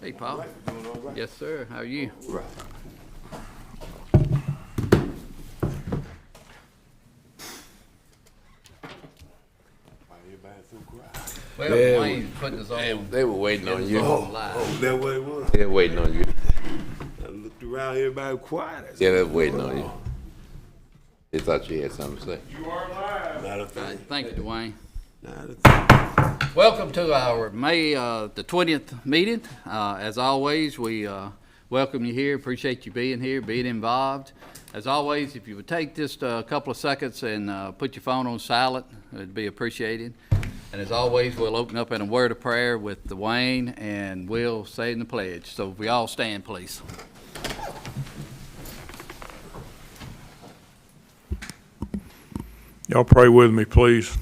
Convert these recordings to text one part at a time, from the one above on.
Hey, Paul. Right, doing all right. Yes, sir. How are you? Right. Why everybody so quiet? Well, Yeah, Wayne's putting us on. They were waiting on you. Live. Oh, that what it was? They were waiting on you. I looked around, everybody quiet. I said, Yeah, they were waiting on you. They thought you had something to say. You are live. Not a All right, thing. thank you, Dwayne. Not a thing. Welcome to our May the 20th meeting. As always, we welcome you here. Appreciate you being here, being involved. As always, if you would take just a couple of seconds and put your phone on silent, it'd be appreciated. And as always, we'll open up in a word of prayer with Dwayne, and we'll say in the pledge. So if we all stand, please. Y'all pray with me, please.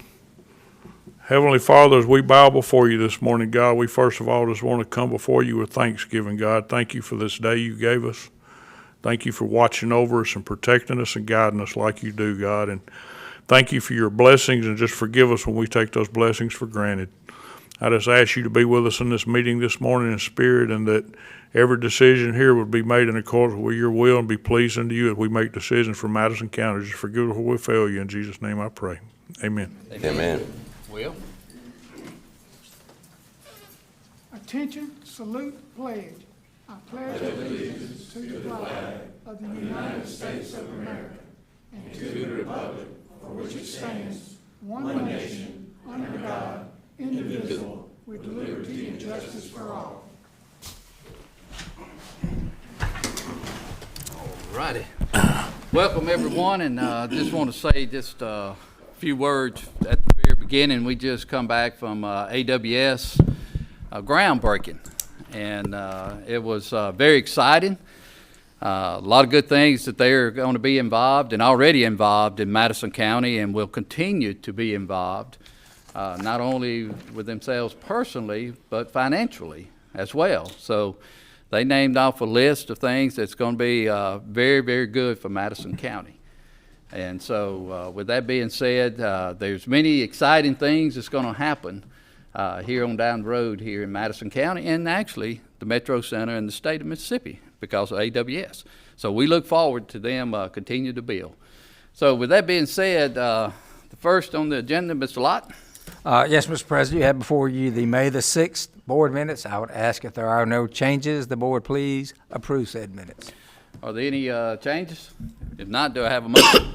Heavenly Father, as we bow before you this morning, God, we first of all just want to come before you with thanksgiving, God. Thank you for this day you gave us. Thank you for watching over us and protecting us and guiding us like you do, God. And thank you for your blessings, and just forgive us when we take those blessings for granted. I just ask you to be with us in this meeting this morning in spirit, and that every decision here would be made in accordance with your will and be pleasing to you as we make decisions for Madison County. Just forgive us when we fail you. In Jesus' name I pray. Amen. Amen. Will? Attention, salute, pledge. I pledge allegiance to the flag of the United States of America and to the republic for which it stands, one nation, under God, indivisible, with liberty and justice for all. Righty. Welcome, everyone, and just want to say just a few words at the very beginning. We just come back from AWS groundbreaking, and it was very exciting. A lot of good things that they're going to be involved and already involved in Madison County, and will continue to be involved, not only with themselves personally, but financially as well. So they named off a list of things that's going to be very, very good for Madison County. And so with that being said, there's many exciting things that's going to happen here on down the road here in Madison County, and actually the Metro Center and the state of Mississippi because of AWS. So we look forward to them continue to build. So with that being said, the first on the agenda, Mr. Lott. Yes, Mr. President, you have before you the May the 6th board minutes. I would ask if there are no changes, the board please approve said minutes. Are there any changes? If not, do I have a motion?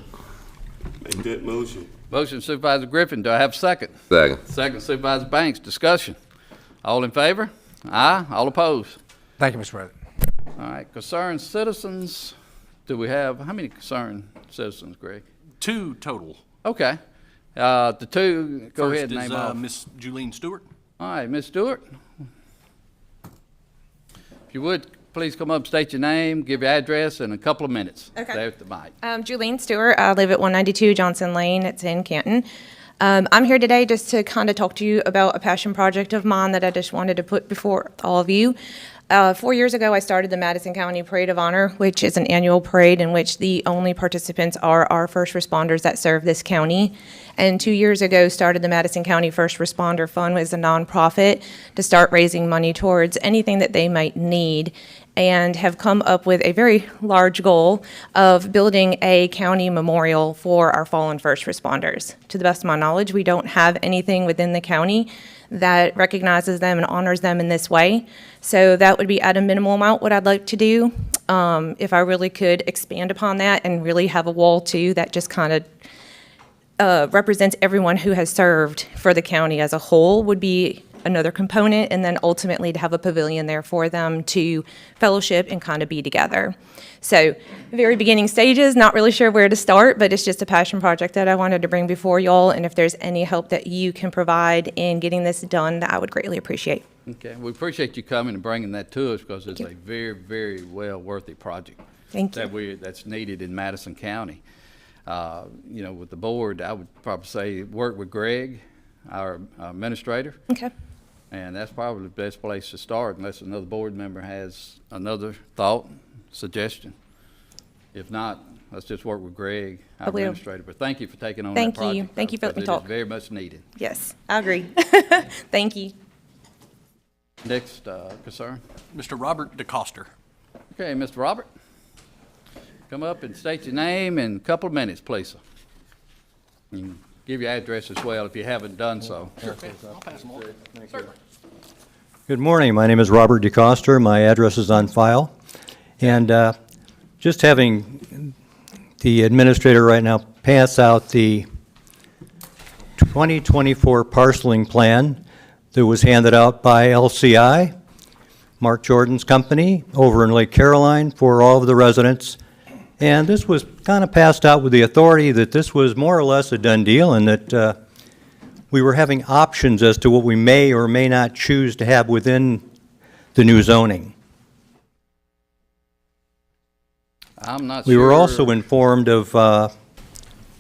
Make that motion. Motion Supervisor Griffin, do I have a second? Second. Second Supervisor Banks, discussion. All in favor? Aye. All opposed? Thank you, Mr. President. All right, concerned citizens, do we have, how many concerned citizens, Greg? 2 total. Okay. The two, go ahead and First name is off. Miss Julene Stewart. All right, Ms. Stewart. If you would, please come up, state your name, give your address, in a couple of minutes. Okay. There at the mic. Julene Stewart. I live at 192 Johnson Lane. It's in Canton. I'm here today just to kind of talk to you about a passion project of mine that I just wanted to put before all of you. 4 years ago, I started the Madison County Parade of Honor, which is an annual parade in which the only participants are our first responders that serve this county. And 2 years ago, started the Madison County First Responder Fund as a nonprofit to start raising money towards anything that they might need, and have come up with a very large goal of building a county memorial for our fallen first responders. To the best of my knowledge, we don't have anything within the county that recognizes them and honors them in this way. So that would be at a minimal amount what I'd like to do. If I really could expand upon that and really have a wall too that just kind of represents everyone who has served for the county as a whole would be another component, and then ultimately to have a pavilion there for them to fellowship and kind of be together. So very beginning stages, not really sure where to start, but it's just a passion project that I wanted to bring before y'all, and if there's any help that you can provide in getting this done, that I would greatly appreciate. Okay, we appreciate you coming and bringing that to us because it's a very, very well worthy project. Thank you. That's needed in Madison County. You know, with the board, I would probably say work with Greg, our administrator. Okay. And that's probably the best place to start unless another board member has another thought, suggestion. If not, let's just work with Greg, our will. administrator. But thank you for taking on that Thank project. you. Thank you for letting me because talk. It is very much needed. Yes, I agree. Thank you. Next concern. Mr. Robert DeCoster. Okay, Mr. Robert, come up and state your name in a couple of minutes, please, sir. You can give your address as well if you haven't done so. I'll pass them on. Certainly. Good morning. My name is Robert DeCoster. My address is on file. And just having the administrator right now pass out the 2024 parceling plan that was handed out by LCI, Mark Jordan's company, over in Lake Caroline for all of the residents. And this was kind of passed out with the authority that this was more or less a done deal and that we were having options as to what we may or may not choose to have within the new zoning. I'm not sure. We were also informed of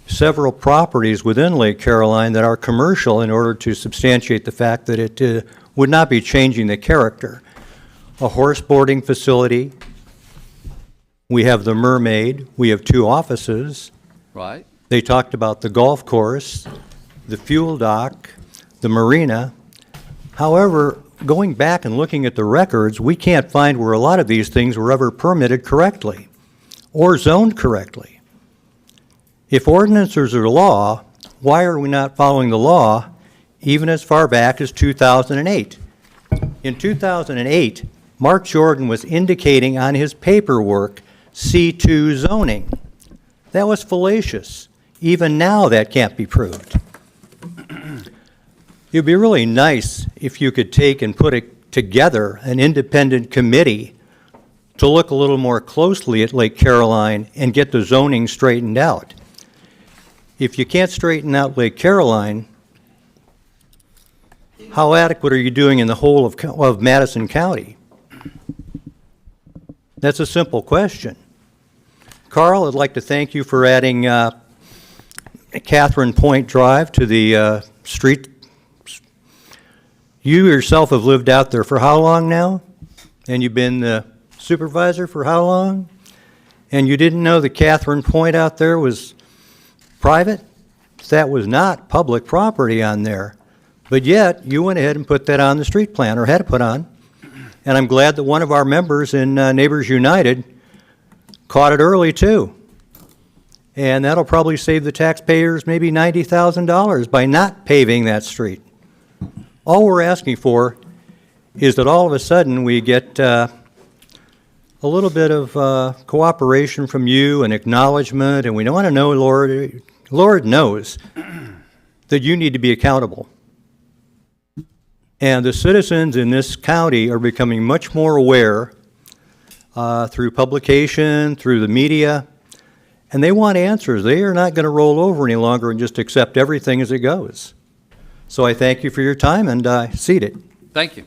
several properties within Lake Caroline that are commercial in order to substantiate the fact that it would not be changing the character. A horse boarding facility, we have the Mermaid, we have 2 offices. Right. They talked about the golf course, the fuel dock, the marina. However, going back and looking at the records, we can't find where a lot of these things were ever permitted correctly or zoned correctly. If ordinances are law, why are we not following the law even as far back as 2008? In 2008, Mark Jordan was indicating on his paperwork C2 zoning. That was fallacious. Even now, that can't be proved. It would be really nice if you could take and put together an independent committee to look a little more closely at Lake Caroline and get the zoning straightened out. If you can't straighten out Lake Caroline, how adequate are you doing in the whole of Madison County? That's a simple question. Carl, I'd like to thank you for adding Catherine Point Drive to the street. You yourself have lived out there for how long now? And you've been the supervisor for how long? And you didn't know that Catherine Point out there was private? That was not public property on there. But yet, you went ahead and put that on the street plan, or had it put on. And I'm glad that one of our members in Neighbors United caught it early, too. And that'll probably save the taxpayers maybe $90,000 by not paving that street. All we're asking for is that all of a sudden we get a little bit of cooperation from you and acknowledgement, and we want to know, Lord knows that you need to be accountable. And the citizens in this county are becoming much more aware through publication, through the media, and they want answers. They are not going to roll over any longer and just accept everything as it goes. So I thank you for your time, and I cede it. Thank you.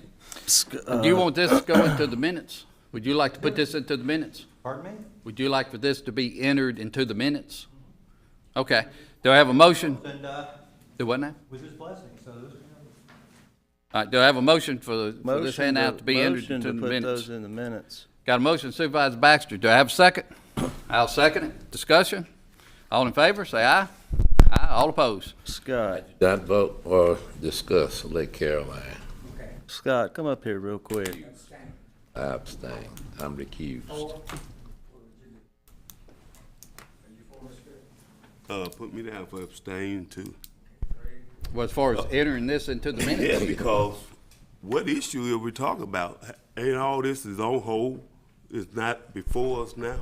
Do you want this to go into the minutes? Would you like to put this into the minutes? Pardon me? Would you like for this to be entered into the minutes? Okay. Do I have a motion? And Do what now? with his blessing, so this. All right, do I have a motion for this Motion handout to be entered motion into to the put minutes? those in the minutes. Got a motion, Supervisor Baxter. Do I have a second? I'll second it. Discussion? All in favor, say aye. Aye. All opposed? Scott, Not vote or discuss Lake Caroline. Scott, come up here real quick. I abstain. I'm recused. Put me down for abstain too. Well, as far as entering this into the minutes? Yeah, because what issue are we talking about? Ain't all this is on hold? It's not before us now?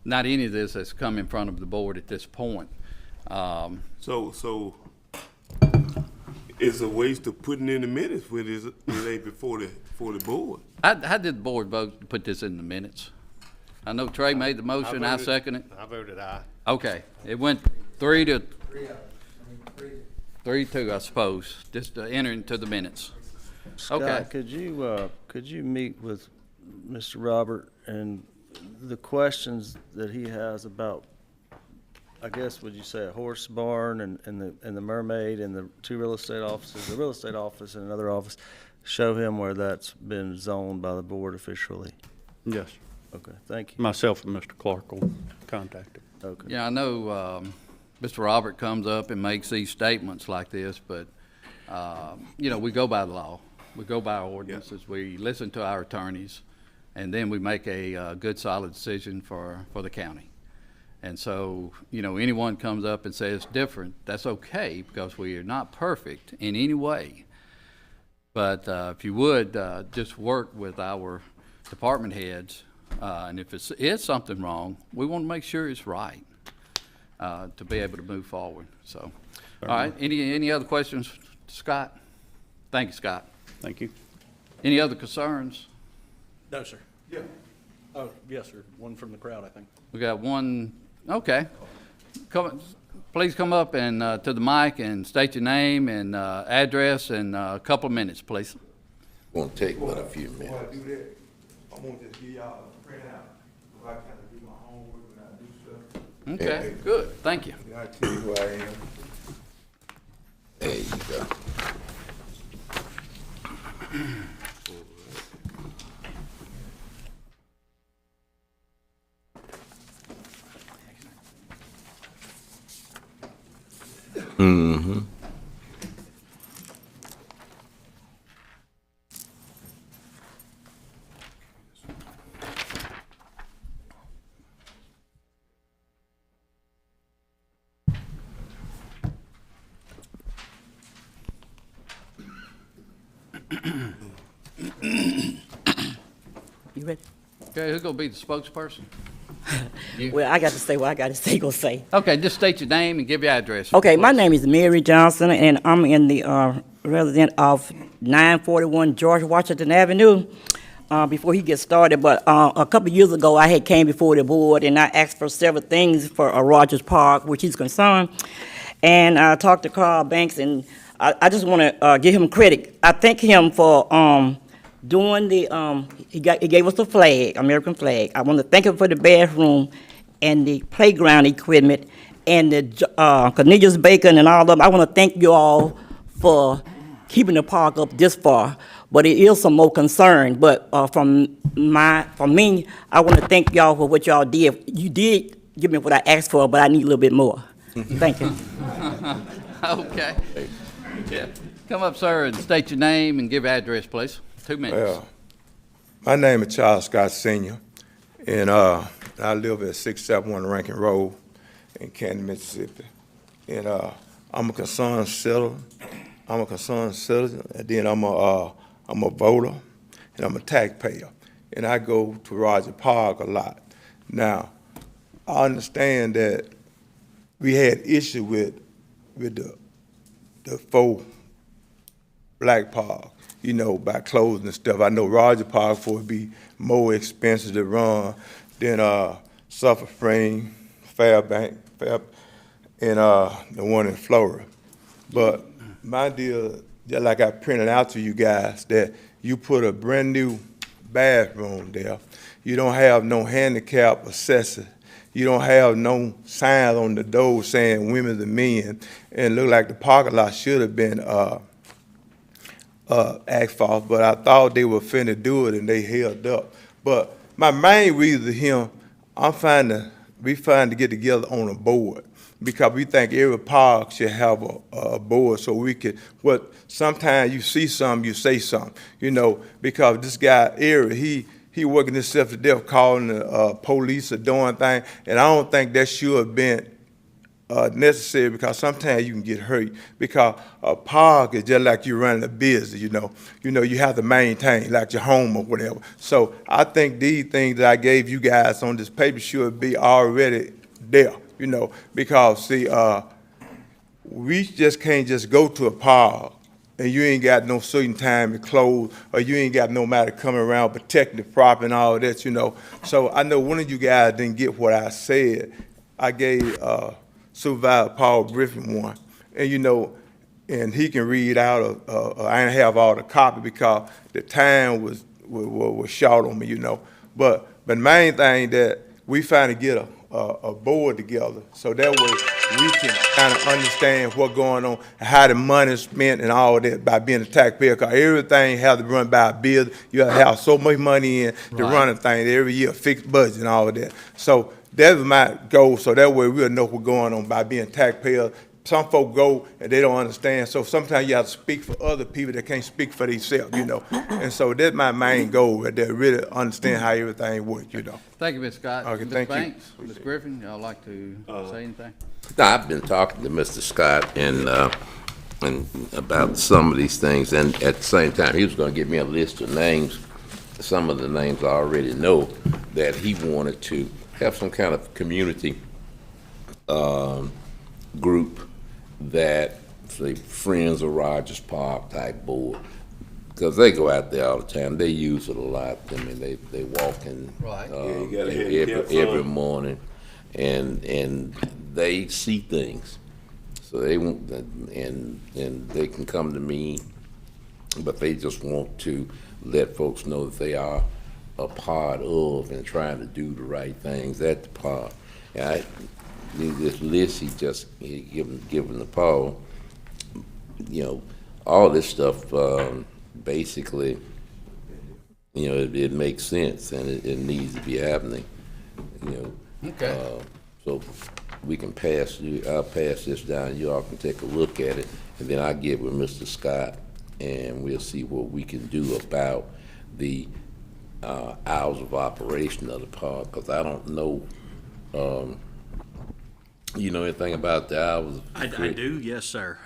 Not any of this has come in front of the board at this point. So it's a waste of putting in the minutes when it ain't before the board. How did the board vote to put this in the minutes? I know Trey made the motion, I second it. I voted aye. Okay, it went 3-2, I suppose, just to enter into the minutes. Okay. Scott, could you meet with Mr. Robert and the questions that he has about, I guess, would you say a horse barn and the Mermaid and the 2 real estate offices, the real estate office and another office, show him where that's been zoned by the board officially? Yes. Okay, thank you. Myself and Mr. Clark will contact him. Okay. Yeah, I know Mr. Robert comes up and makes these statements like this, but, we go by the law. We go by our ordinances, we listen to our attorneys, and then we make a good, solid decision for the county. And so, you know, anyone comes up and says different, that's okay, because we are not perfect in any way. But if you would, just work with our department heads, and if it is something wrong, we want to make sure it's right to be able to move forward. So, all right, any other questions, Scott? Thank you, Scott. Thank you. Any other concerns? No, sir. Yeah. Oh, yes, sir. One from the crowd, I think. We got one, okay. Please come up and to the mic and state your name and address in a couple of minutes, please. Won't take but a few Before I minutes. do that, I'm gonna just give y'all a printout, so I kinda do my homework when I do stuff. Okay, good, thank you. And I'll tell you who I am. There you go. Mm-hmm. You ready? Okay, who's gonna be the spokesperson? You? Well, I got to say what I got to say, go say. Okay, just state your name and give your address. Okay, my please. name is Mary Johnson, and I'm in the resident of 941 George Washington Avenue. Before he gets started, but a couple years ago, I had came before the board, and I asked for several things for Rogers Park, which he's concerned. And I talked to Carl Banks, and I just want to give him credit. I thank him for doing the, he gave us the flag, American flag. I want to thank him for the bathroom and the playground equipment and the Cornelius Bacon and all of them. I want to thank you all for keeping the park up this far. But it is some more concern. But from me, I want to thank y'all for what y'all did. You did give me what I asked for, but I need a little bit more. Thank you. Okay. Yeah. Come up, sir, and state your name and give your address, please. 2 minutes. Well, my name is Charles Scott Sr., and I live at 671 Rankin Road in Canton, Mississippi. And I'm a concerned citizen. And then I'm a voter, and I'm a taxpayer. And I go to Roger Park a lot. Now, I understand that we had issue with the faux black park, you know, by closing and stuff. I know Roger Park would be more expensive to run than Suffolk Spring, Fairbank, and the one in Florida. But my deal, just like I printed out to you guys, that you put a brand new bathroom there. You don't have no handicap accessory. You don't have no signs on the door saying women and men. And it looked like the parking lot should have been asphalt, but I thought they were finna do it and they held up. But my main reason to him, we trying to get together on a board, because we think every park should have a board so we can, sometimes you see something, you say something, you know, because this guy, Eric, he working himself to death, calling the police or doing things, and I don't think that should have been necessary, because sometimes you can get hurt, because a park is just like you're running a business, you know, you have to maintain, like your home or whatever. So I think these things that I gave you guys on this paper should be already there, you know, because see, we just can't just go to a park and you ain't got no certain time to close, or you ain't got nobody coming around protecting the property and all that, you know. So I know one of you guys didn't get what I said. I gave Supervisor Paul Griffin one, and you know, and he can read out I didn't have all the copy because the time was short on me, you know. But main thing that we finally get a board together, so that way we can kind of understand what's going on and how the money's spent and all that by being a taxpayer. Because everything has to run by a bill. You have to have so much money in to run a thing every year, fixed budget and all of that. So that's my goal. So that way we'll know what's going on by being taxpayers, some folk go and they don't understand. So sometimes you have to speak for other people that can't speak for themselves, you know. And so that's my main goal, that they really understand how everything works, you know. Thank you, Ms. Scott. Okay, Ms. thank you. Banks, Ms. Griffin, y'all like to say anything? No, I've been talking to Mr. Scott and about some of these things, and at the same time, he was gonna give me a list of names, some of the names I already know, that he wanted to have some kind of community group that, say, Friends of Rogers Park type board, because they go out there all the time. They use it a lot. I mean, they walk in Right. Yeah, you gotta handicap every some. morning, and they see things. So they want, and they can come to me, but they just want to let folks know that they are a part of and trying to do the right things at the park. And this list he given to Paul, you know, all this stuff, basically, you know, it makes sense and it needs to be happening, you know. Okay. So we can I'll pass this down, you all can take a look at it, and then I'll get with Mr. Scott, and we'll see what we can do about the hours of operation of the park, because I don't know, you know anything about the hours? I do, yes, sir.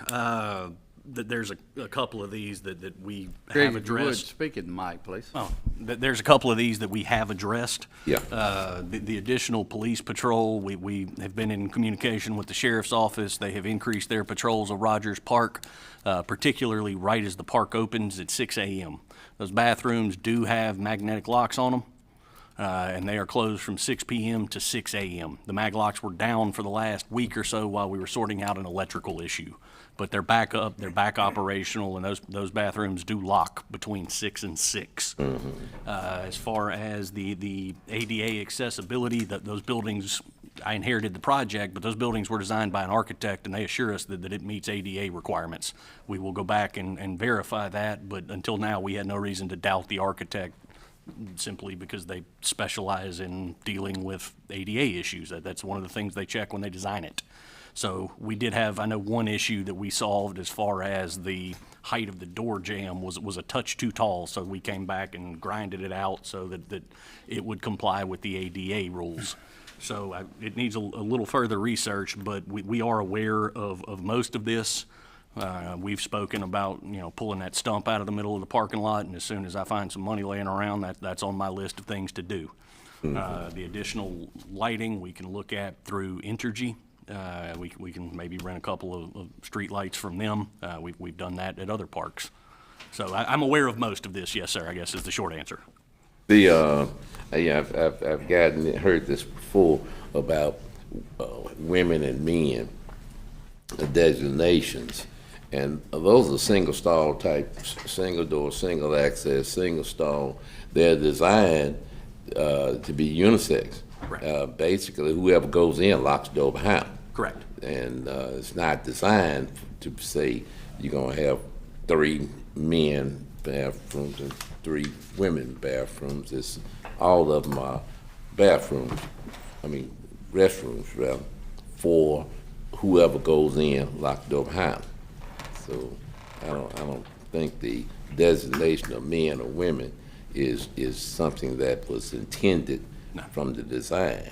There's a couple of these that we Greg, have if you would, addressed. speak in the mic, please. Oh, there's a couple of these that we have addressed. Yeah. The additional police patrol, we have been in communication with the sheriff's office. They have increased their patrols of Rogers Park, particularly right as the park opens at 6 a.m. Those bathrooms do have magnetic locks on them, and they are closed from 6 p.m. to 6 a.m. The mag locks were down for the last week or so while we were sorting out an electrical issue. But they're back up, they're back operational, and those bathrooms do lock between 6 and 6. As far as the ADA accessibility, those buildings, I inherited the project, but those buildings were designed by an architect, and they assure us that it meets ADA requirements. We will go back and verify that, but until now, we had no reason to doubt the architect, simply because they specialize in dealing with ADA issues. That's one of the things they check when they design it. So we did have, I know, one issue that we solved as far as the height of the door jamb was a touch too tall, so we came back and grinded it out so that it would comply with the ADA rules. So it needs a little further research, but we are aware of most of this. We've spoken about, you know, pulling that stump out of the middle of the parking lot, and as soon as I find some money laying around, that's on my list of things to do. The additional lighting we can look at through Entergy. We can maybe rent a couple of street lights from them. We've done that at other parks. So I'm aware of most of this, yes, sir, I guess is the short answer. Yeah, I've heard this before about women and men designations, and those are single stall type, single door, single access, single stall. They're designed to be unisex. Right. Basically, whoever goes in locks the door behind them. Correct. And it's not designed to say you're gonna have 3 men bathrooms and 3 women bathrooms. It's all of them are bathrooms. I mean restrooms rather, for whoever goes in, lock the door behind them. So I don't think the designation of men or women is something that was intended from the design.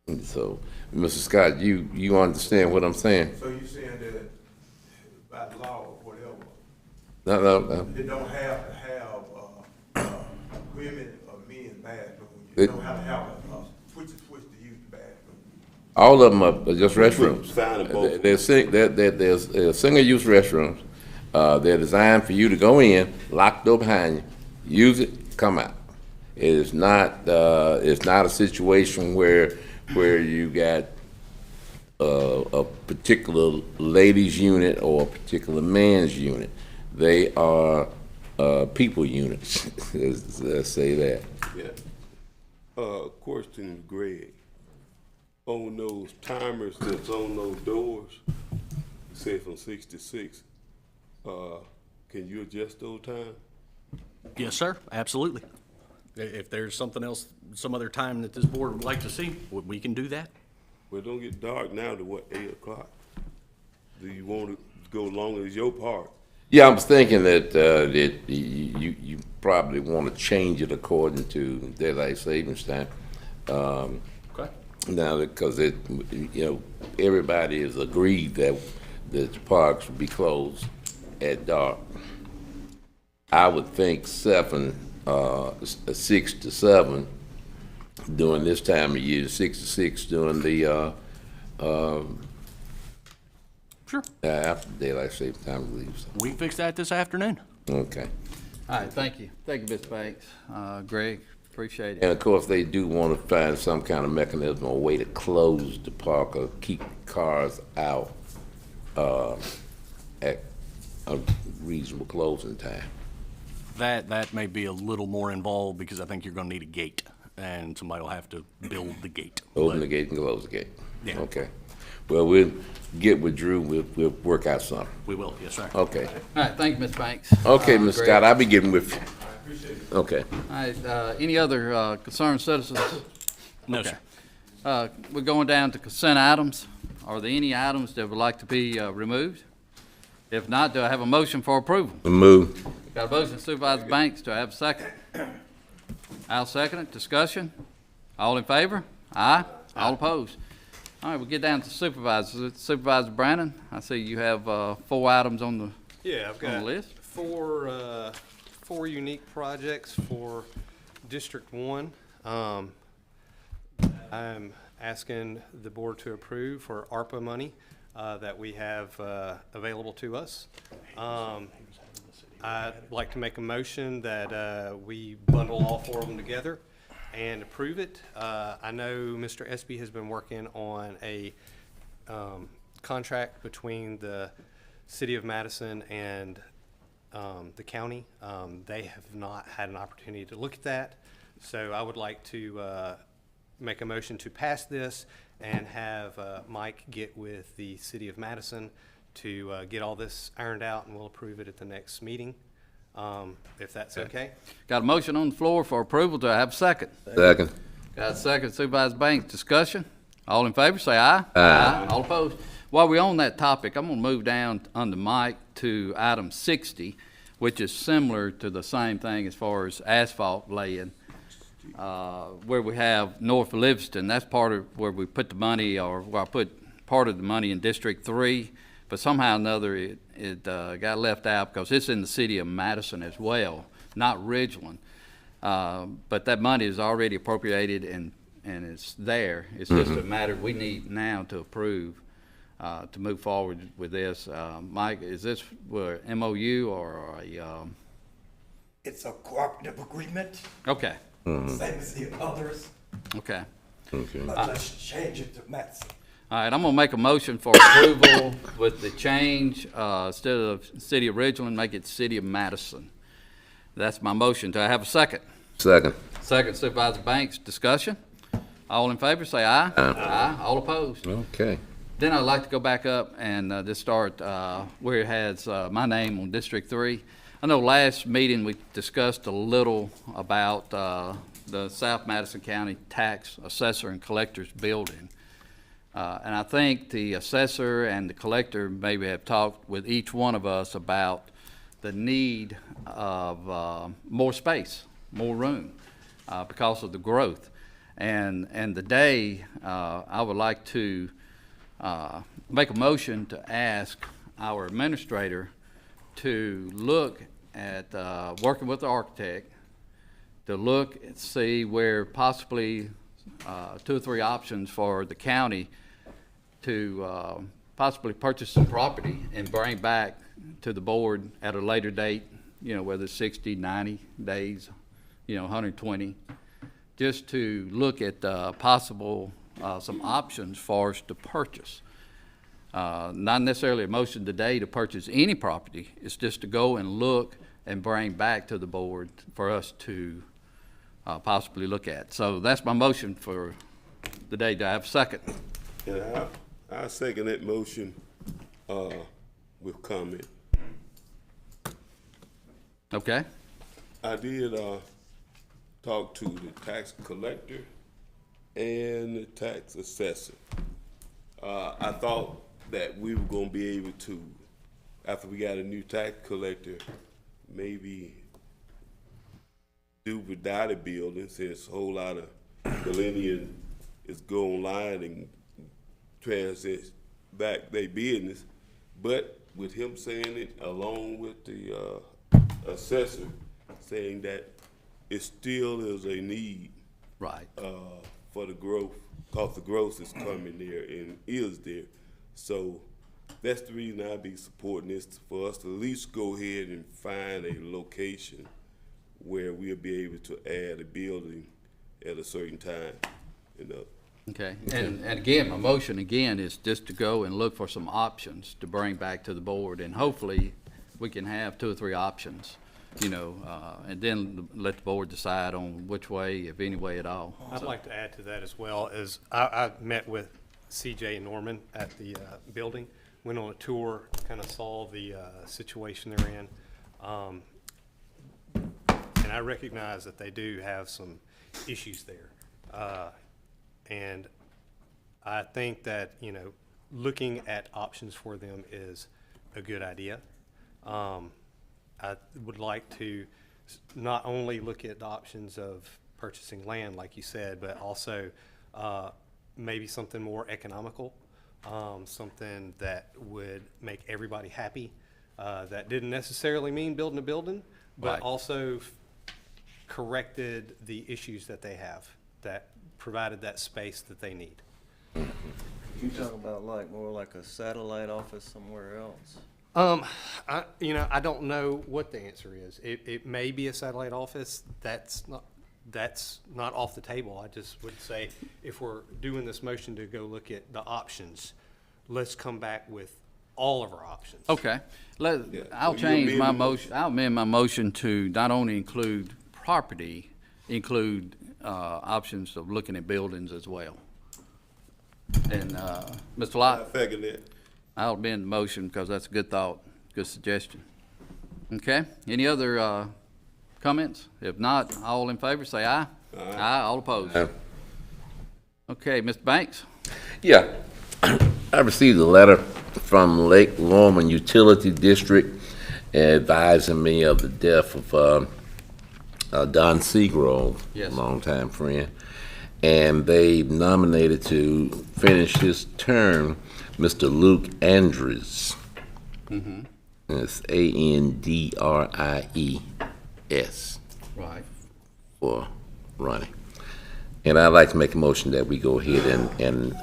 And so, Mr. Scott, you understand what I'm saying? So you're saying that by law or whatever, No. they don't have to have women or men bathrooms. You don't have to have a switch to use the bathroom. All of them are just restrooms. Fine in both. They're single-use restrooms. They're designed for you to go in, lock the door behind you, use it, come out. It is not. It's not a situation where you got a particular ladies' unit or a particular man's unit. They are people units. Let's say that. Yeah. Question, Greg. On those timers that's on those doors, say from 6 to 6, can you adjust those times? Yes, sir, absolutely. If there's something else, some other time that this board would like to see, we can do that. Well, it don't get dark now to what, 8 o'clock? Do you want to go longer as your part? Yeah, I was thinking that, you probably want to change it according to daylight savings time. Okay. Now, because everybody has agreed that the parks will be closed at dark. I would think 6 to 7 during this time of year, 6 to 6 during the, Sure. after daylight savings time leaves. We can fix that this afternoon. Okay. All right, thank you. Thank you, Mr. Banks. Greg, appreciate And it. of course, they do want to find some kind of mechanism or way to close the park or keep cars out at a reasonable closing time. That may be a little more involved because I think you're gonna need a gate, and somebody will have to build the gate. Open But- the gate and close the gate. Yeah. Okay. Well, we'll get with Drew. We'll work out something. We will, yes, sir. Okay. All right, thank you, Mr. Banks. Okay, Ms. Greg. Scott, I'll be getting with you. Okay. All right, any other concerned citizens? No, Okay. sir. We're going down to consent items. Are there any items that would like to be removed? If not, do I have a motion for approval? Move. Got a motion, Supervisor Banks, do I have a second? I'll second it, discussion. All in favor? Aye. All opposed? All right, we'll get down to supervisors. Supervisor Brandon, I see you have 4 items on the Yeah, I've on the got list. four unique projects for District 1. I'm asking the board to approve for ARPA money that we have available to us. I'd like to make a motion that we bundle all 4 of them together and approve it. I know Mr. Espy has been working on a contract between the City of Madison and the county. They have not had an opportunity to look at that, so I would like to make a motion to pass this and have Mike get with the City of Madison to get all this ironed out, and we'll approve it at the next meeting, if that's okay. Got a motion on the floor for approval, do I have a second? Second. Got a second, Supervisor Banks, discussion. All in favor, say aye. Aye. All opposed? While we're on that topic, I'm gonna move down under Mike to item 60, which is similar to the same thing as far as asphalt laying, where we have North Livingston. That's part of where we put the money, or where I put part of the money in District 3, but somehow or another it got left out because it's in the city of Madison as well, not Ridgeland. But that money is already appropriated and it's there. It's just a matter we need now to approve to move forward with this. Mike, is this where MOU or a? It's a cooperative agreement, Okay, same as the others, okay. Okay. but let's change it to Madison. All right, I'm gonna make a motion for approval with the change, instead of City of Ridgeland, make it City of Madison. That's my motion. Do I have a second? Second. Second, Supervisor Banks, discussion. All in favor, say aye. Aye. All opposed? Okay. Then I'd like to go back up and just start where it has my name on District 3. I know last meeting we discussed a little about the South Madison County Tax Assessor and Collector's Building. And I think the assessor and the collector maybe have talked with each one of us about the need of more space, more room, because of the growth. And today, I would like to make a motion to ask our administrator to look at, working with the architect, to look and see where possibly 2 or 3 options for the county to possibly purchase some property and bring back to the board at a later date, whether it's 60, 90 days, 120, just to look at possible, some options for us to purchase. Not necessarily a motion today to purchase any property, it's just to go and look and bring back to the board for us to possibly look at. So that's my motion for the day. Do I have a second? And I second that motion with comment. Okay. I did talk to the tax collector and the tax assessor. I thought that we were gonna be able to, after we got a new tax collector, maybe do without a building, since a whole lot of millennials is go online and transit back their business. But with him saying it, along with the assessor saying that it still is a need Right. for the growth, cause the growth is coming there and is there. So that's the reason I be supporting this, for us to at least go ahead and find a location where we'll be able to add a building at a certain time, you know. Okay, and again, my motion again is just to go and look for some options to bring back to the board, and hopefully we can have 2 or 3 options, you know, and then let the board decide on which way, if any way at all. I'd like to add to that as well, as I met with CJ and Norman at the building, went on a tour, kind of saw the situation they're in. And I recognize that they do have some issues there. And I think that, you know, looking at options for them is a good idea. I would like to not only look at the options of purchasing land, like you said, but also maybe something more economical, something that would make everybody happy. That didn't necessarily mean building a building, but Right. also corrected the issues that they have, that provided that space that they need. You talk about like more like a satellite office somewhere else? I don't know what the answer is. It may be a satellite office. That's not off the table. I just would say, if we're doing this motion to go look at the options, let's come back with all of our options. Okay, I'll change my motion, I'll amend my motion to not only include property, include options of looking at buildings as well. And Mr. I Lott, figured that. I'll amend the motion because that's a good thought, good suggestion. Okay, any other comments? If not, all in favor, say aye. Aye, all opposed. Aye. Okay, Mr. Banks? Yeah, I received a letter from Lake Lorman Utility District advising me of the death of Don Seagrove, Yes. longtime friend, and they nominated to finish his term Mr. Luke Andrews. Mm-hmm. It's Andries Right. for running. And I'd like to make a motion that we go ahead and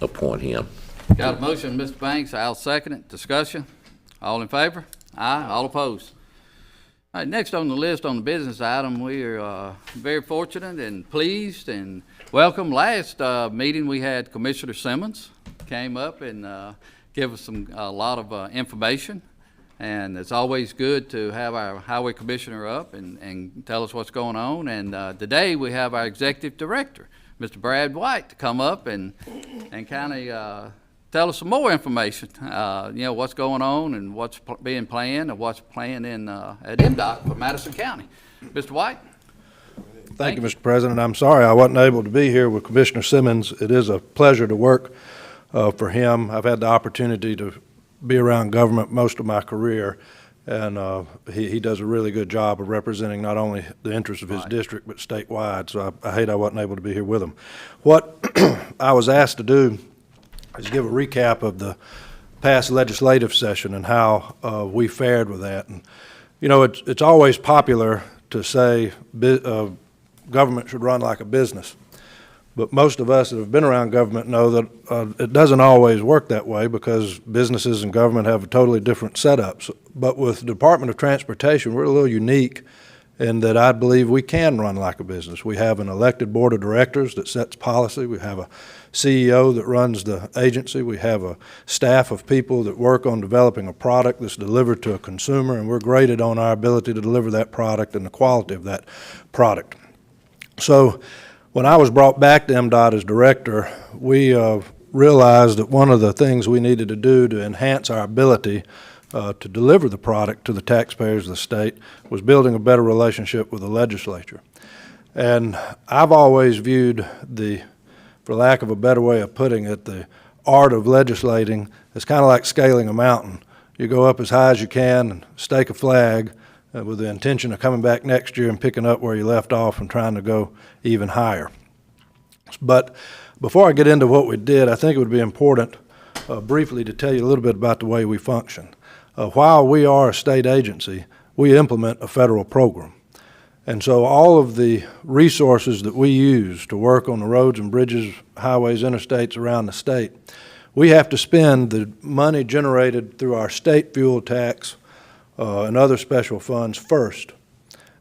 appoint him. Got a motion, Mr. Banks, I'll second it. Discussion? All in favor? Aye, all opposed. All right, next on the list on the business item, we are very fortunate and pleased and welcome. Last meeting, we had Commissioner Simmons came up and give us a lot of information. And it's always good to have our highway commissioner up and tell us what's going on. And today we have our executive director, Mr. Brad White, to come up and kind of tell us some more information. What's going on and what's being planned and what's planned at MDOT for Madison County. Mr. White? Thank you, Mr. President. I'm sorry I wasn't able to be here with Commissioner Simmons. It is a pleasure to work for him. I've had the opportunity to be around government most of my career, and he does a really good job of representing not only the interests of his district, but statewide, so I hate I wasn't able to be here with him. What I was asked to do is give a recap of the past legislative session and how we fared with that. And, you know, it's always popular to say government should run like a business. But most of us that have been around government know that it doesn't always work that way, because businesses and government have totally different setups. But with the Department of Transportation, we're a little unique in that I believe we can run like a business. We have an elected board of directors that sets policy. We have a CEO that runs the agency. We have a staff of people that work on developing a product that's delivered to a consumer, and we're graded on our ability to deliver that product and the quality of that product. So when I was brought back to MDOT as director, we realized that one of the things we needed to do to enhance our ability to deliver the product to the taxpayers of the state was building a better relationship with the legislature. And I've always viewed for lack of a better way of putting it, the art of legislating is kind of like scaling a mountain. You go up as high as you can and stake a flag with the intention of coming back next year and picking up where you left off and trying to go even higher. But before I get into what we did, I think it would be important briefly to tell you a little bit about the way we function. While we are a state agency, we implement a federal program. And so all of the resources that we use to work on the roads and bridges, highways, interstates around the state, we have to spend the money generated through our state fuel tax and other special funds first.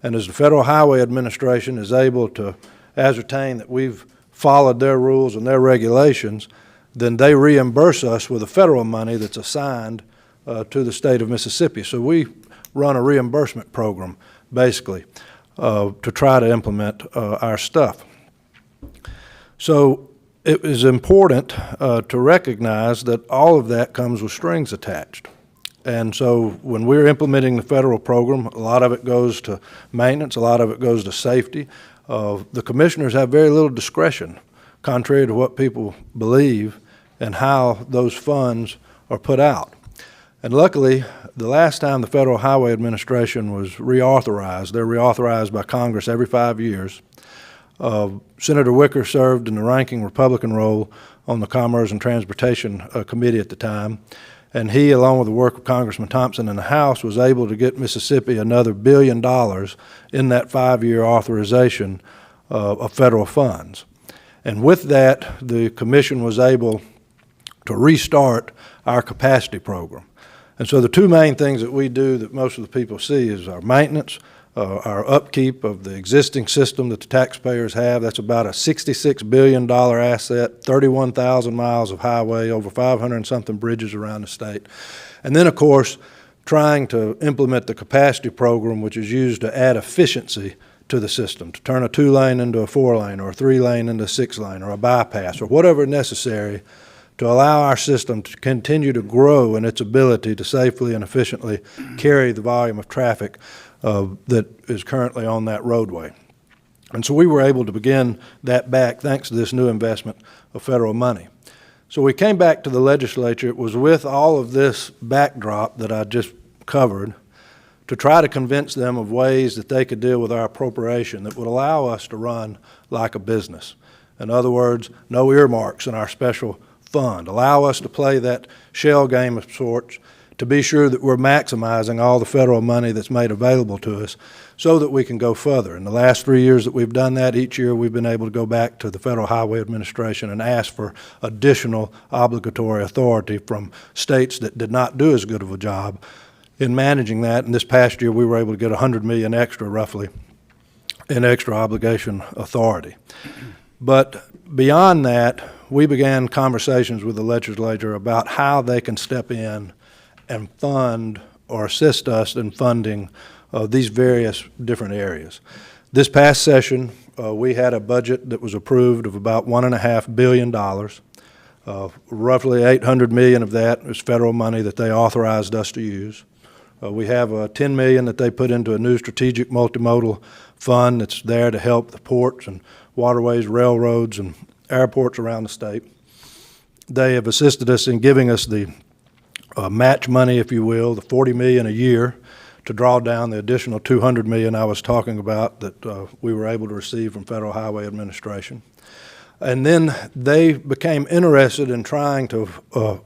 And as the Federal Highway Administration is able to ascertain that we've followed their rules and their regulations, then they reimburse us with the federal money that's assigned to the state of Mississippi. So we run a reimbursement program, basically, to try to implement our stuff. So it is important to recognize that all of that comes with strings attached. And so when we're implementing the federal program, a lot of it goes to maintenance, a lot of it goes to safety. The commissioners have very little discretion, contrary to what people believe, and how those funds are put out. And luckily, the last time the Federal Highway Administration was reauthorized, they're reauthorized by Congress every 5 years. Senator Wicker served in the ranking Republican role on the Commerce and Transportation Committee at the time, and he, along with the work of Congressman Thompson in the House, was able to get Mississippi another $1 billion in that 5-year authorization of federal funds. And with that, the commission was able to restart our capacity program. And so the two main things that we do that most of the people see is our maintenance, our upkeep of the existing system that the taxpayers have. That's about a $66 billion asset, 31,000 miles of highway, over 500 and something bridges around the state. And then, of course, trying to implement the capacity program, which is used to add efficiency to the system, to turn a 2-lane into a 4-lane or a 3-lane into a 6-lane or a bypass or whatever necessary to allow our system to continue to grow in its ability to safely and efficiently carry the volume of traffic that is currently on that roadway. And so we were able to begin that back thanks to this new investment of federal money. So we came back to the legislature. It was with all of this backdrop that I just covered to try to convince them of ways that they could deal with our appropriation that would allow us to run like a business. In other words, no earmarks in our special fund. Allow us to play that shell game of sorts to be sure that we're maximizing all the federal money that's made available to us so that we can go further. In the last 3 years that we've done that, each year we've been able to go back to the Federal Highway Administration and ask for additional obligatory authority from states that did not do as good of a job in managing that. And this past year we were able to get $100 million extra, roughly, in extra obligation authority. But beyond that, we began conversations with the legislature about how they can step in and fund or assist us in funding these various different areas. This past session, we had a budget that was approved of about $1.5 billion. Roughly $800 million of that is federal money that they authorized us to use. We have $10 million that they put into a new strategic multimodal fund that's there to help the ports and waterways, railroads, and airports around the state. They have assisted us in giving us the match money, if you will, the $40 million a year to draw down the additional $200 million I was talking about that we were able to receive from Federal Highway Administration. And then they became interested in trying to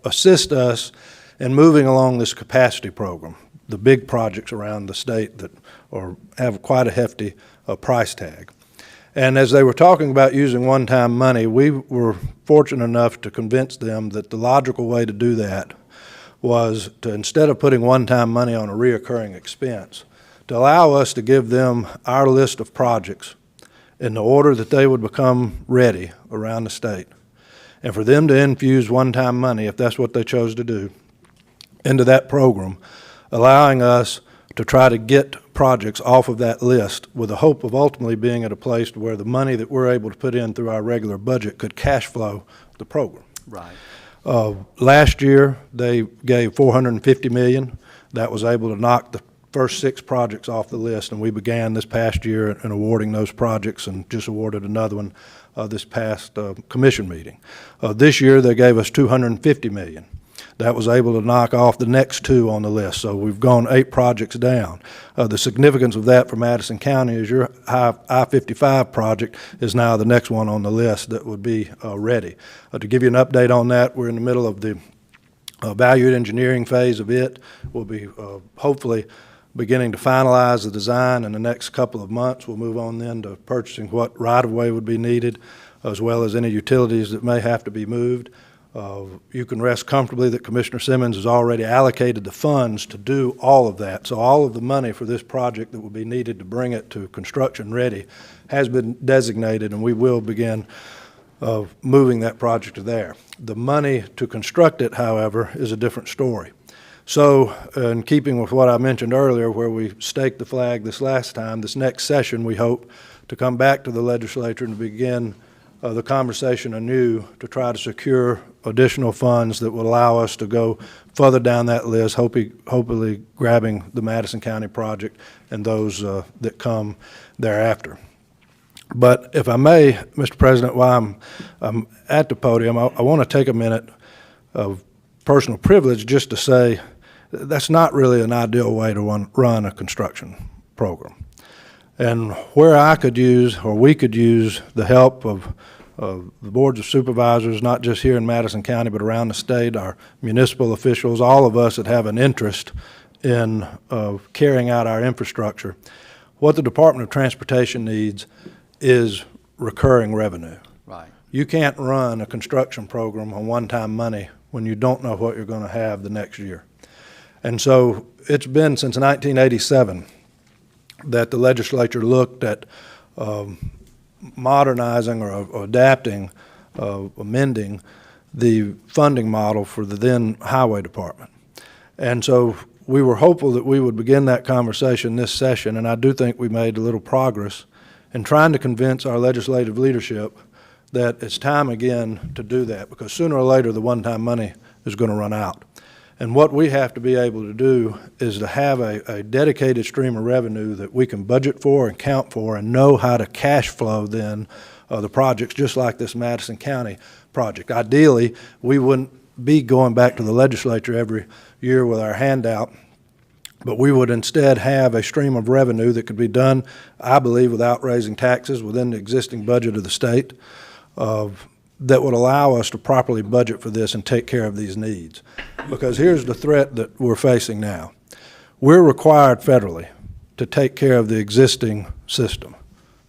assist us in moving along this capacity program, the big projects around the state that have quite a hefty price tag. And as they were talking about using one-time money, we were fortunate enough to convince them that the logical way to do that was to, instead of putting one-time money on a reoccurring expense, to allow us to give them our list of projects in the order that they would become ready around the state, and for them to infuse one-time money, if that's what they chose to do, into that program, allowing us to try to get projects off of that list with the hope of ultimately being at a place where the money that we're able to put in through our regular budget could cash flow the program. Right. Last year, they gave $450 million. That was able to knock the first 6 projects off the list, and we began this past year in awarding those projects and just awarded another one this past commission meeting. This year, they gave us $250 million. That was able to knock off the next 2 on the list, so we've gone 8 projects down. The significance of that for Madison County is your I-55 project is now the next one on the list that would be ready. To give you an update on that, we're in the middle of the value engineering phase of it. We'll be hopefully beginning to finalize the design in the next couple of months. We'll move on then to purchasing what right-of-way would be needed, as well as any utilities that may have to be moved. You can rest comfortably that Commissioner Simmons has already allocated the funds to do all of that. So all of the money for this project that will be needed to bring it to construction ready has been designated, and we will begin moving that project to there. The money to construct it, however, is a different story. So in keeping with what I mentioned earlier, where we staked the flag this last time, this next session we hope to come back to the legislature and begin the conversation anew to try to secure additional funds that will allow us to go further down that list, hopefully grabbing the Madison County project and those that come thereafter. But if I may, Mr. President, while I'm at the podium, I want to take a minute of personal privilege just to say that's not really an ideal way to run a construction program. And where I could use, or we could use, the help of the boards of supervisors, not just here in Madison County, but around the state, our municipal officials, all of us that have an interest in carrying out our infrastructure, what the Department of Transportation needs is recurring revenue. Right. You can't run a construction program on one-time money when you don't know what you're going to have the next year. And so it's been since 1987 that the legislature looked at modernizing or adapting, amending the funding model for the then highway department. And so we were hopeful that we would begin that conversation this session, and I do think we made a little progress in trying to convince our legislative leadership that it's time again to do that, because sooner or later the one-time money is going to run out. And what we have to be able to do is to have a dedicated stream of revenue that we can budget for and count for and know how to cash flow then the projects, just like this Madison County project. Ideally, we wouldn't be going back to the legislature every year with our handout, but we would instead have a stream of revenue that could be done, I believe, without raising taxes within the existing budget of the state, that would allow us to properly budget for this and take care of these needs. Because here's the threat that we're facing now. We're required federally to take care of the existing system.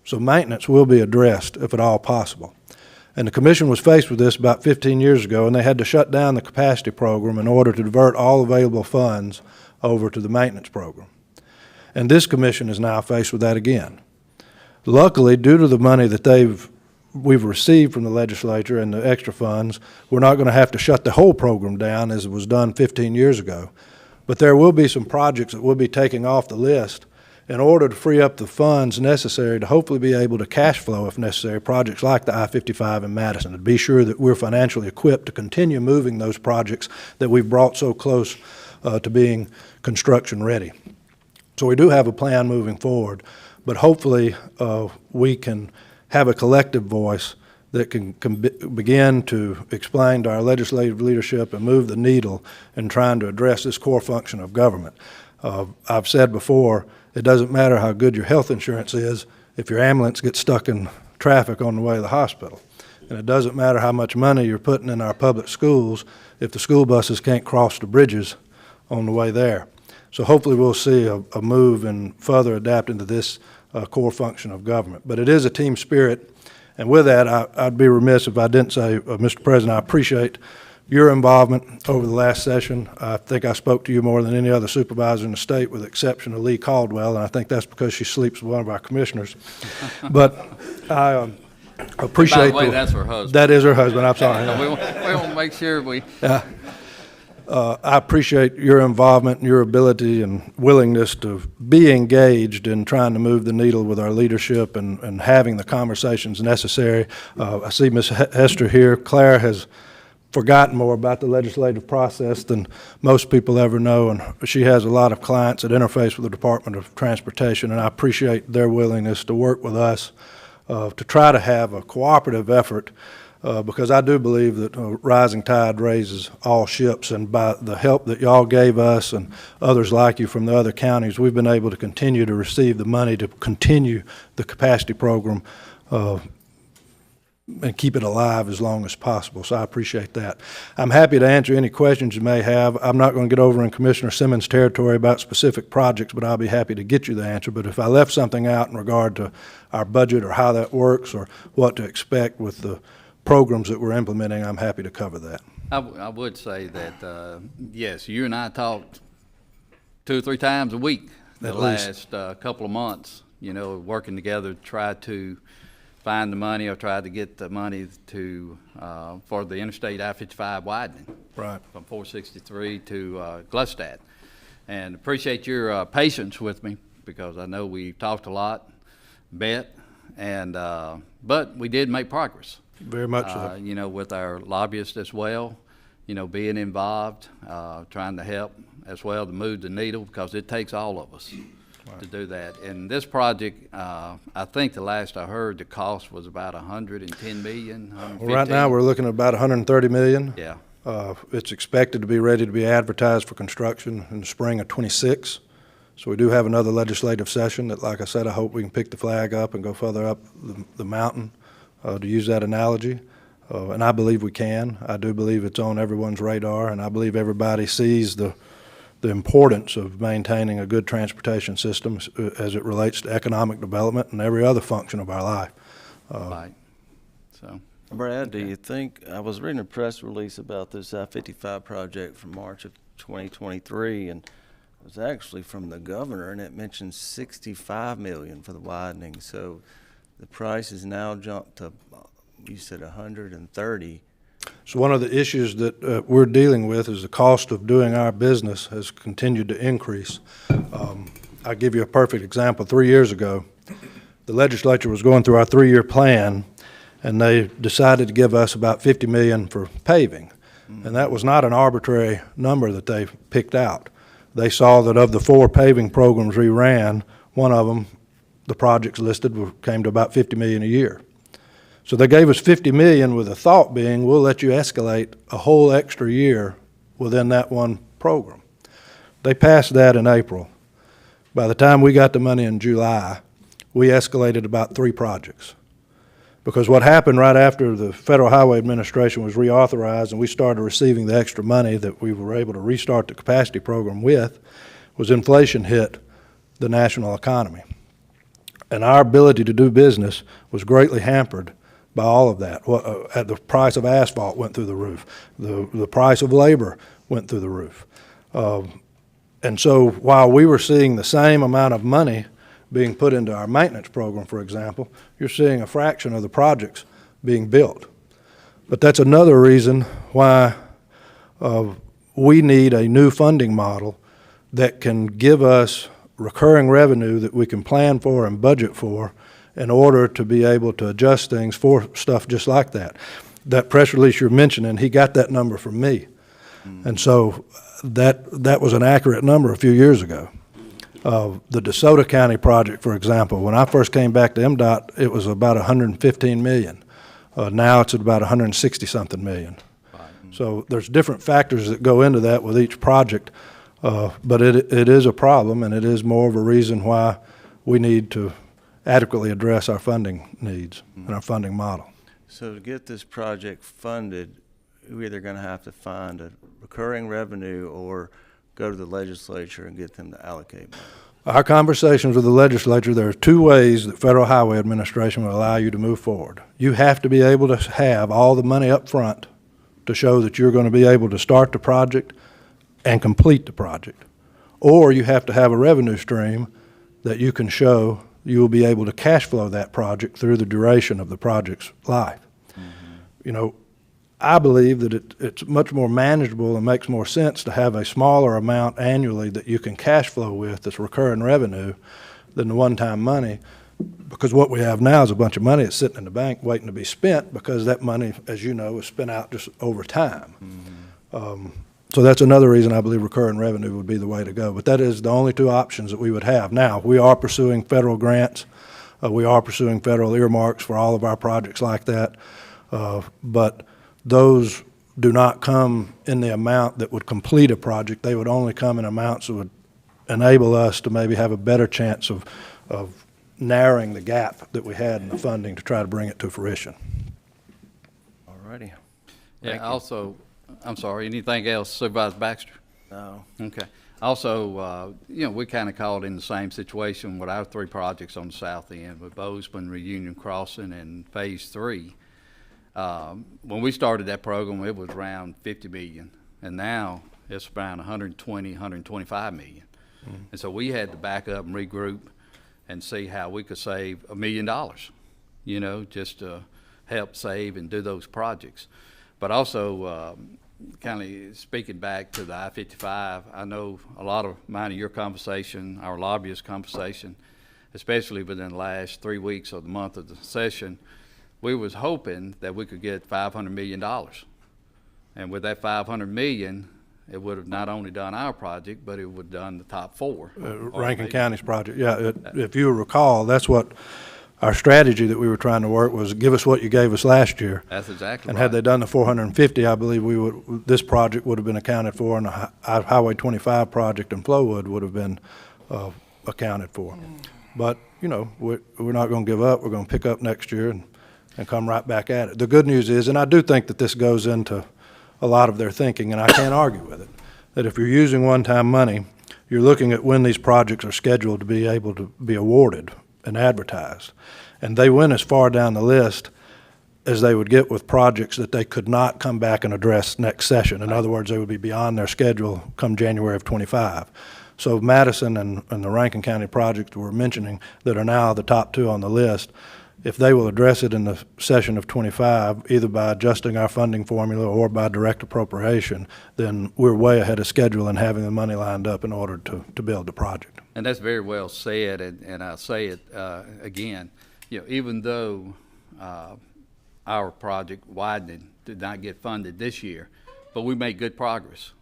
So maintenance will be addressed if at all possible. And the commission was faced with this about 15 years ago, and they had to shut down the capacity program in order to divert all available funds over to the maintenance program. And this commission is now faced with that again. Luckily, due to the money that we've received from the legislature and the extra funds, we're not going to have to shut the whole program down as it was done 15 years ago. But there will be some projects that we'll be taking off the list in order to free up the funds necessary to hopefully be able to cash flow, if necessary, projects like the I-55 in Madison, to be sure that we're financially equipped to continue moving those projects that we've brought so close to being construction ready. So we do have a plan moving forward, but hopefully we can have a collective voice that can begin to explain to our legislative leadership and move the needle in trying to address this core function of government. I've said before, it doesn't matter how good your health insurance is if your ambulance gets stuck in traffic on the way to the hospital. And it doesn't matter how much money you're putting in our public schools if the school buses can't cross the bridges on the way there. So hopefully we'll see a move in further adapting to this core function of government. But it is a team spirit, and with that, I'd be remiss if I didn't say, Mr. President, I appreciate your involvement over the last session. I think I spoke to you more than any other supervisor in the state, with the exception of Lee Caldwell, and I think that's because she sleeps with one of our commissioners. But I appreciate. By the way, that's her husband. That is her husband. I'm sorry. we want to make sure we. I appreciate your involvement and your ability and willingness to be engaged in trying to move the needle with our leadership and having the conversations necessary. I see Ms. Hester here. Claire has forgotten more about the legislative process than most people ever know, and she has a lot of clients that interface with the Department of Transportation, and I appreciate their willingness to work with us to try to have a cooperative effort, because I do believe that a rising tide raises all ships, and by the help that y'all gave us and others like you from the other counties, we've been able to continue to receive the money to continue the capacity program and keep it alive as long as possible. So I appreciate that. I'm happy to answer any questions you may have. I'm not going to get over in Commissioner Simmons' territory about specific projects, but I'll be happy to get you the answer. But if I left something out in regard to our budget or how that works or what to expect with the programs that we're implementing, I'm happy to cover that. I would say that, yes, you and I talked 2 or 3 times a week the At least. last couple of months, you know, working together to try to find the money or try to get the money to, for the Interstate I-55 widening. Right. From 463 to Gluckstadt. And appreciate your patience with me, because I know we talked a lot, bet, and, but we did make progress. Very much so. You know, with our lobbyists as well, you know, being involved, trying to help as well to move the needle, because it takes all of us to do that. And this project, I think the last I heard, the cost was about 110 million, 115. Well, right now, we're looking at about 130 million. Yeah. It's expected to be ready to be advertised for construction in the spring of '26. So we do have another legislative session that, like I said, I hope we can pick the flag up and go further up the mountain, to use that analogy. And I believe we can. I do believe it's on everyone's radar, and I believe everybody sees the importance of maintaining a good transportation system as it relates to economic development and every other function of our life. Right. So. Brad, do you think, I was reading a press release about this I-55 project from March of 2023, and it was actually from the governor, and it mentioned $65 million for the widening. So the price has now jumped to, you said 130. So one of the issues that we're dealing with is the cost of doing our business has continued to increase. I'll give you a perfect example. 3 years ago, the legislature was going through our 3-year plan, and they decided to give us about $50 million for paving. And that was not an arbitrary number that they picked out. They saw that of the 4 paving programs we ran, one of them, the projects listed, came to about $50 million a year. So they gave us $50 million with the thought being, we'll let you escalate a whole extra year within that one program. They passed that in April. By the time we got the money in July, we escalated about 3 projects. Because what happened right after the Federal Highway Administration was reauthorized and we started receiving the extra money that we were able to restart the capacity program with, was inflation hit the national economy. And our ability to do business was greatly hampered by all of that. The price of asphalt went through the roof. The price of labor went through the roof. And so while we were seeing the same amount of money being put into our maintenance program, for example, you're seeing a fraction of the projects being built. But that's another reason why we need a new funding model that can give us recurring revenue that we can plan for and budget for in order to be able to adjust things for stuff just like that. That press release you're mentioning, he got that number from me. And so that was an accurate number a few years ago. The DeSoto County project, for example, when I first came back to MDOT, it was about 115 million. Now it's at about 160-something million. So there's different factors that go into that with each project, but it is a problem, and it is more of a reason why we need to adequately address our funding needs and our funding model. So to get this project funded, we're either going to have to find a recurring revenue or go to the legislature and get them to allocate money. Our conversations with the legislature, there are 2 ways that Federal Highway Administration will allow you to move forward. You have to be able to have all the money up front to show that you're going to be able to start the project and complete the project. Or you have to have a revenue stream that you can show you will be able to cash flow that project through the duration of the project's life. You know, I believe that it's much more manageable and makes more sense to have a smaller amount annually that you can cash flow with that's recurring revenue than the one-time money, Because what we have now is a bunch of money that's sitting in the bank waiting to be spent, because that money, as you know, is spent out just over time. So that's another reason I believe recurring revenue would be the way to go. But that is the only two options that we would have. Now, we are pursuing federal grants. We are pursuing federal earmarks for all of our projects like that. But those do not come in the amount that would complete a project. They would only come in amounts that would enable us to maybe have a better chance of narrowing the gap that we had in the funding to try to bring it to fruition. All righty. Yeah, also, I'm sorry, anything else, Supervisor Baxter? No. Okay. Also, you know, we kind of called in the same situation with our three projects on the south end with Bozeman, Reunion Crossing, and Phase 3. When we started that program, it was around 50 million, and now it's around 120, 125 million. And so we had to back up and regroup and see how we could save $1 million, you know, just to help save and do those projects. But also, kind of speaking back to the I-55, I know a lot of mine of your conversation, our lobbyist conversation, especially within the last 3 weeks of the month of the session, we was hoping that we could get $500 million. And with that $500 million, it would have not only done our project, but it would have done the top four. Rankin County's project, yeah. If you recall, that's what our strategy that we were trying to work was, give us what you gave us last year. That's exactly right. And had they done the 450, I believe this project would have been accounted for, and the Highway 25 project in Flowood would have been accounted for. But, you know, we're not going to give up. We're going to pick up next year and come right back at it. The good news is, and I do think that this goes into a lot of their thinking, and I can't argue with it, that if you're using one-time money, you're looking at when these projects are scheduled to be able to be awarded and advertised. And they went as far down the list as they would get with projects that they could not come back and address next session. In other words, they would be beyond their schedule come January of 25. So Madison and the Rankin County projects we're mentioning that are now the top two on the list, if they will address it in the session of 25, either by adjusting our funding formula or by direct appropriation, then we're way ahead of schedule in having the money lined up in order to build the project. And that's very well said, and I'll say it again. You know, even though our project widening did not get funded this year, but we made good progress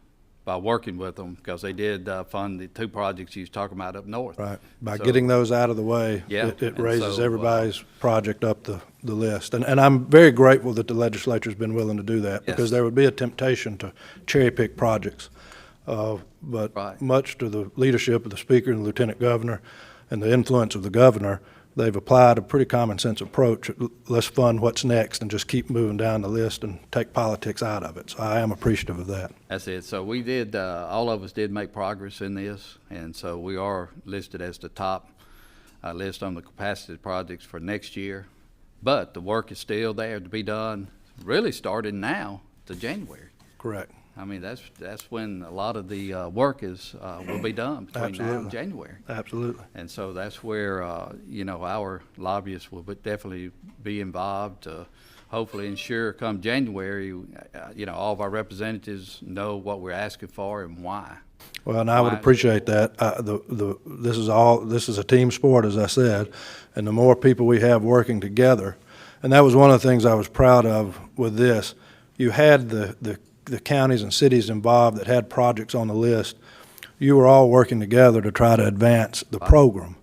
by working with them, because they did fund the two projects you was talking about up north. Right. By So, getting those out of the way, Yeah, it and raises so, everybody's project up the list. And I'm very grateful that the legislature's been willing to do that, because Yes. there would be a temptation to cherry-pick projects. But Right. much to the leadership of the Speaker and the Lieutenant Governor and the influence of the Governor, they've applied a pretty common-sense approach. Let's fund what's next and just keep moving down the list and take politics out of it. So I am appreciative of that. That's it. So we did, all of us did make progress in this, and so we are listed as the top list on the capacity projects for next year. But the work is still there to be done, really starting now to January. Correct. I mean, that's when a lot of the work is will be done between now Absolutely. and January. Absolutely. And so that's where you know, our lobbyists will definitely be involved to hopefully ensure come January, you know, all of our representatives know what we're asking for and why. Well, and I would Why- appreciate that. This is a team sport, as I said, and the more people we have working together, and that was one of the things I was proud of with this. You had the counties and cities involved that had projects on the list. You were all working together to try to advance the program,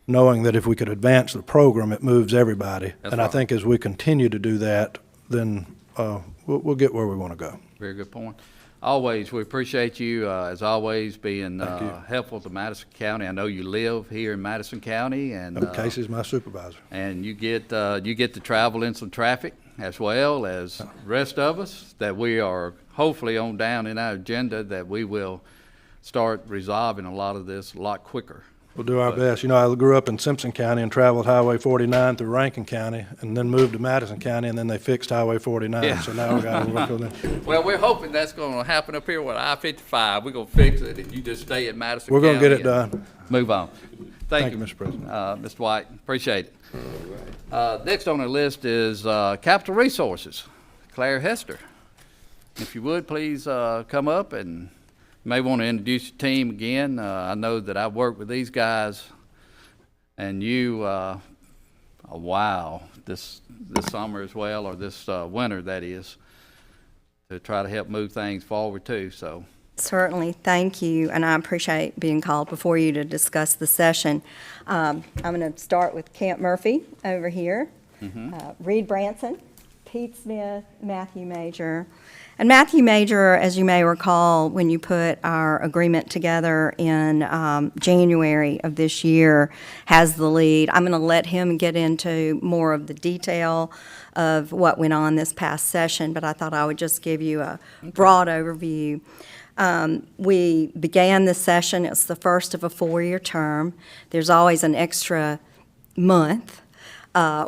knowing that if we could advance the program, it moves everybody. That's And I right. think as we continue to do that, then we'll get where we want to go. Very good point. Always, we appreciate you, as always, being Thank you. helpful to Madison County. I know you live here in Madison County, and Casey's my supervisor. and you get to travel in some traffic, as well as rest of us, that we are hopefully on down in our agenda, that we will start resolving a lot of this a lot quicker. We'll do our best. You know, I grew up in Simpson County and traveled Highway 49 through Rankin County, and then moved to Madison County, and then they fixed Highway 49. Yeah. So now we got to work on it. Well, we're hoping that's going to happen up here with I-55. We're going to fix it, and you just stay in Madison We're County. going to get it and done. Move on. Thank you, Mr. President. Mr. White, appreciate it. Next on the list is Capital Resources, Claire Hester. If you would, please come up, and you may want to introduce your team again. I know that I've worked with these guys And you, wow, this summer as well, or this winter, that is, to try to help move things forward too, so. Certainly, thank you, and I appreciate being called before you to discuss the session. I'm going to start with Camp Murphy over here, Reed Branson, Pete Smith, Matthew Major. And Matthew Major, as you may recall, when you put our agreement together in January of this year, has the lead. I'm going to let him get into more of the detail of what went on this past session, but I thought I would just give you a broad overview. We began this session, it's the first of a 4-year term. There's always an extra month,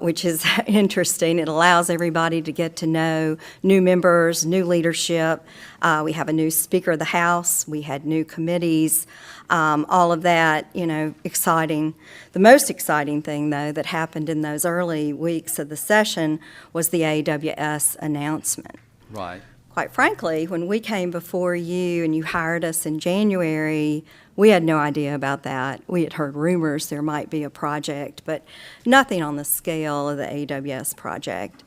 which is interesting. It allows everybody to get to know new members, new leadership. We have a new Speaker of the House. We had new committees, all of that, exciting. The most exciting thing, though, that happened in those early weeks of the session was the AWS announcement. Right. Quite frankly, when we came before you and you hired us in January, we had no idea about that. We had heard rumors there might be a project, but nothing on the scale of the AWS project.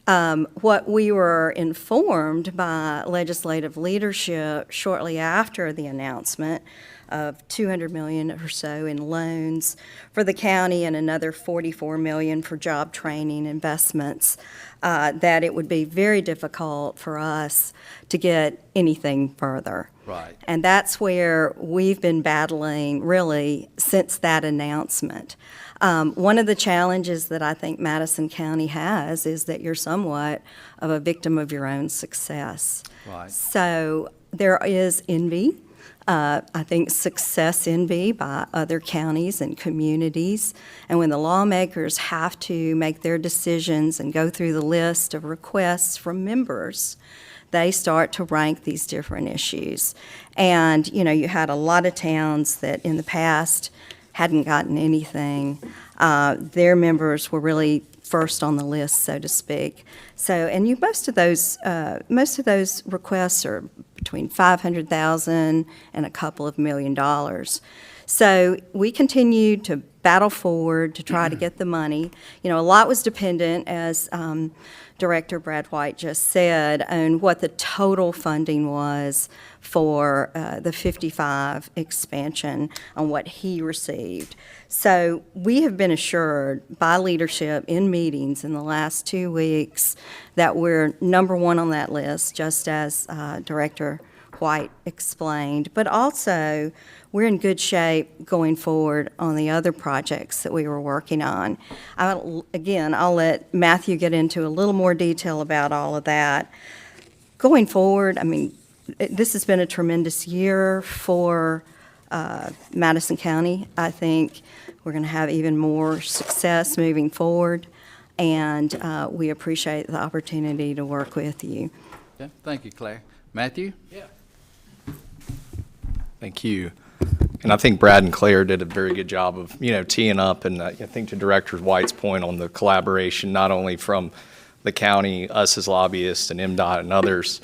What we were informed by legislative leadership shortly after the announcement of $200 million or so in loans for the county and another $44 million for job training investments, that it would be very difficult for us to get anything further. Right. And that's where we've been battling really since that announcement. One of the challenges that I think Madison County has is that you're somewhat of a victim of your own success. Right. So there is envy. I think success envy by other counties and communities. And when the lawmakers have to make their decisions and go through the list of requests from members, they start to rank these different issues. And, you had a lot of towns that in the past hadn't gotten anything. Their members were really first on the list, so to speak. So, and most of those requests are between $500,000 and a couple of $1 million. So we continued to battle forward to try to get the money. A lot was dependent, as Director Brad White just said, on what the total funding was for the 55 expansion on what he received. So we have been assured by leadership in meetings in the last 2 weeks that we're number one on that list, just as Director White explained, but also we're in good shape going forward on the other projects that we were working on. I'll let Matthew get into a little more detail about all of that. Going forward, this has been a tremendous year for Madison County. I think we're going to have even more success moving forward, and we appreciate the opportunity to work with you. Okay. Thank you, Claire. Matthew? Yeah. Thank you. And I think Brad and Claire did a very good job of, teeing up. And I think to Director White's point on the collaboration, not only from the county, us as lobbyists and MDOT and others,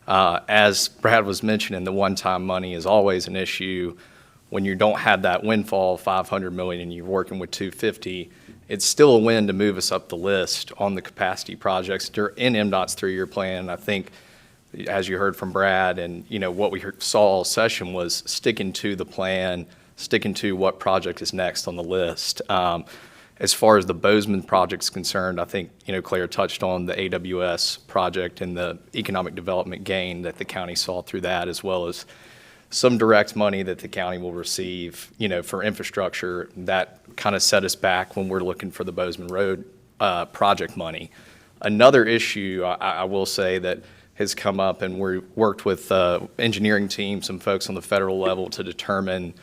as Brad was mentioning, the one-time money is always an issue. When you don't have that windfall of $500 million and you're working with $250, it's still a win to move us up the list on the capacity projects in MDOT's 3-year plan. I think, as you heard from Brad, and what we saw all session was sticking to the plan, sticking to what project is next on the list. As far as the Bozeman project is concerned, I think Claire touched on the AWS project and the economic development gain that the county saw through that, as well as some direct money that the county will receive, for infrastructure. That kind of set us back when we're looking for the Bozeman Road project money. Another issue I will say that has come up, and we worked with engineering team, some folks on the federal level, to determine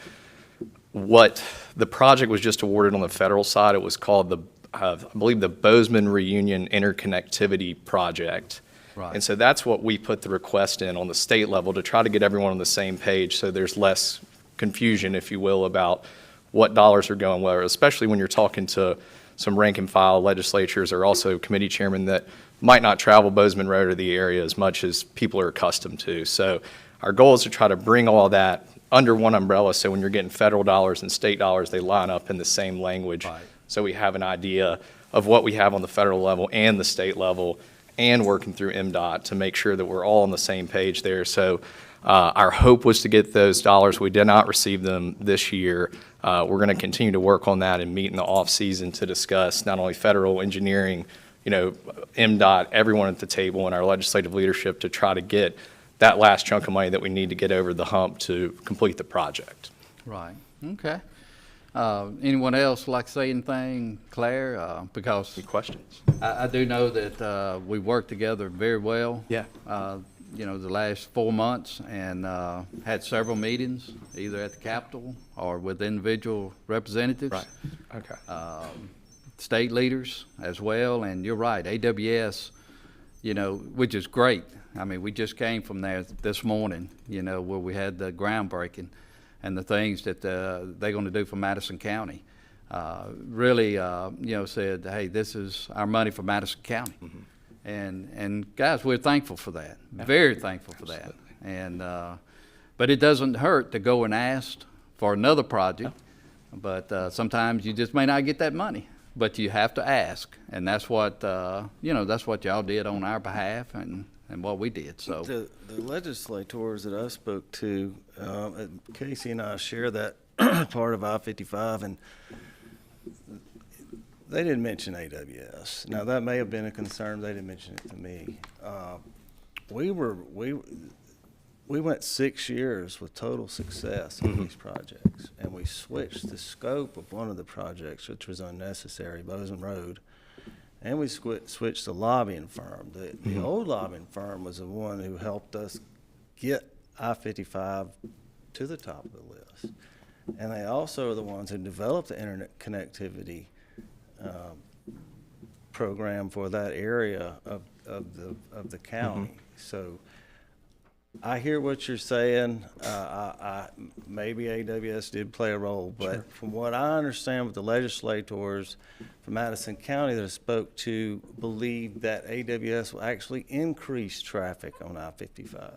what the project was just awarded on the federal side. It was called I believe the Bozeman Reunion Interconnectivity Project. Right. And so that's what we put the request in on the state level to try to get everyone on the same page, so there's less confusion, if you will, about what dollars are going where, especially when you're talking to some rank and file legislatures or also committee chairmen that might not travel Bozeman Road or the area as much as people are accustomed to. So our goal is to try to bring all that under one umbrella, so when you're getting federal dollars and state dollars, they line up in the same language. Right. So we have an idea of what we have on the federal level and the state level, and working through MDOT to make sure that we're all on the same page there. So our hope was to get those dollars. We did not receive them this year. We're going to continue to work on that and meet in the off-season to discuss not only federal engineering, MDOT, everyone at the table, and our legislative leadership to try to get that last chunk of money that we need to get over the hump to complete the project. Right, okay. Anyone else like to say anything, Claire? Because Any questions? I do know that we worked together very well. Yeah. The last 4 months, and had several meetings, either at the Capitol or with individual representatives. Right, okay. State leaders as well, and you're right, AWS, which is great. I mean, we just came from there this morning, where we had the groundbreaking and the things that they're going to do for Madison County. Really, said, hey, this is our money for Madison County. Mm-hmm. And guys, we're thankful for that, very thankful for that. And but it doesn't hurt to go and ask for another project, but sometimes you just may not get that money, but you have to ask, and that's what that's what y'all did on our behalf, and what we did. So the legislators that I spoke to, Casey and I share that part of I-55, and they didn't mention AWS. Now, that may have been a concern. They didn't mention it to me. We went 6 years with total success on these projects, and we switched the scope of one of the projects, which was unnecessary, Bozeman Road, and we switched the lobbying firm. The old lobbying firm was the one who helped us get I-55 to the top of the list, and they also are the ones who developed the internet connectivity program for that area of the county. So I hear what you're saying. Maybe AWS did play a role, but from what I understand with the legislators from Madison County that I spoke to, believe that AWS will actually increase traffic on I-55.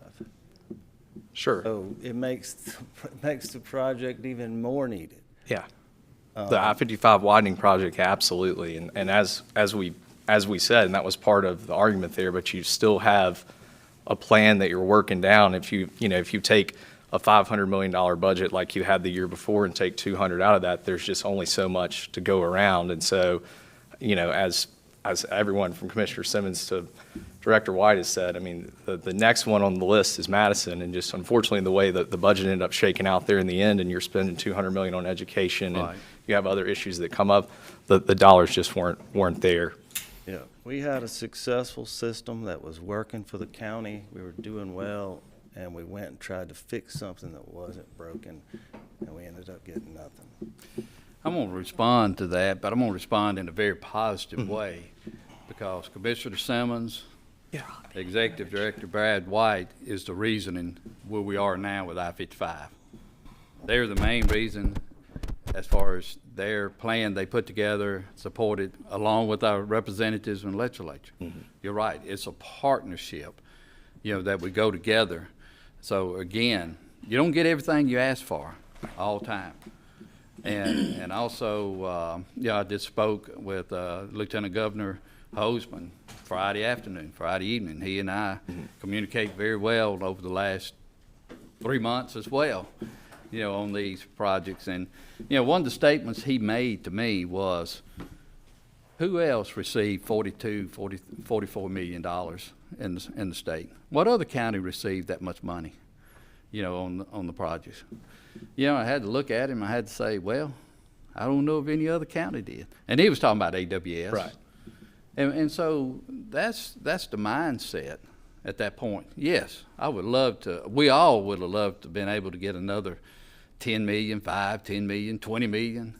Sure. So it makes the project even more needed. Yeah. The I-55 widening project, absolutely. And as we said, and that was part of the argument there, but you still have a plan that you're working down. If you take a $500 million budget like you had the year before and take 200 out of that, there's just only so much to go around. And so, as everyone from Commissioner Simmons to Director White has said, I mean, the next one on the list is Madison, and just unfortunately the way that the budget ended up shaking out there in the end, and you're spending $200 million on education, right, and you have other issues that come up, the dollars just weren't there. Yeah, we had a successful system that was working for the county. We were doing well, and we went and tried to fix something that wasn't broken, and we ended up getting nothing. I'm going to respond to that, but I'm going to respond in a very positive way, because Commissioner Simmons, Executive Director Brad White is the reasoning where we are now with I-55. They're the main reason, as far as their plan they put together, supported, along with our representatives in the legislature. You're right, it's a partnership, that we go together. So again, you don't get everything you ask for all the time. And also, I just spoke with Lieutenant Governor Hoseman Friday evening. He and I communicate very well over the last 3 months as well, on these projects. And, one of the statements he made to me was, who else received $44 million in the state? What other county received that much money, on the projects? I had to look at him. I had to say, well, I don't know if any other county did. And he was talking about AWS. Right. And so that's the mindset at that point. Yes, I would love to. We all would have loved to have been able to get another 10 million, 5, 10 million, 20 million.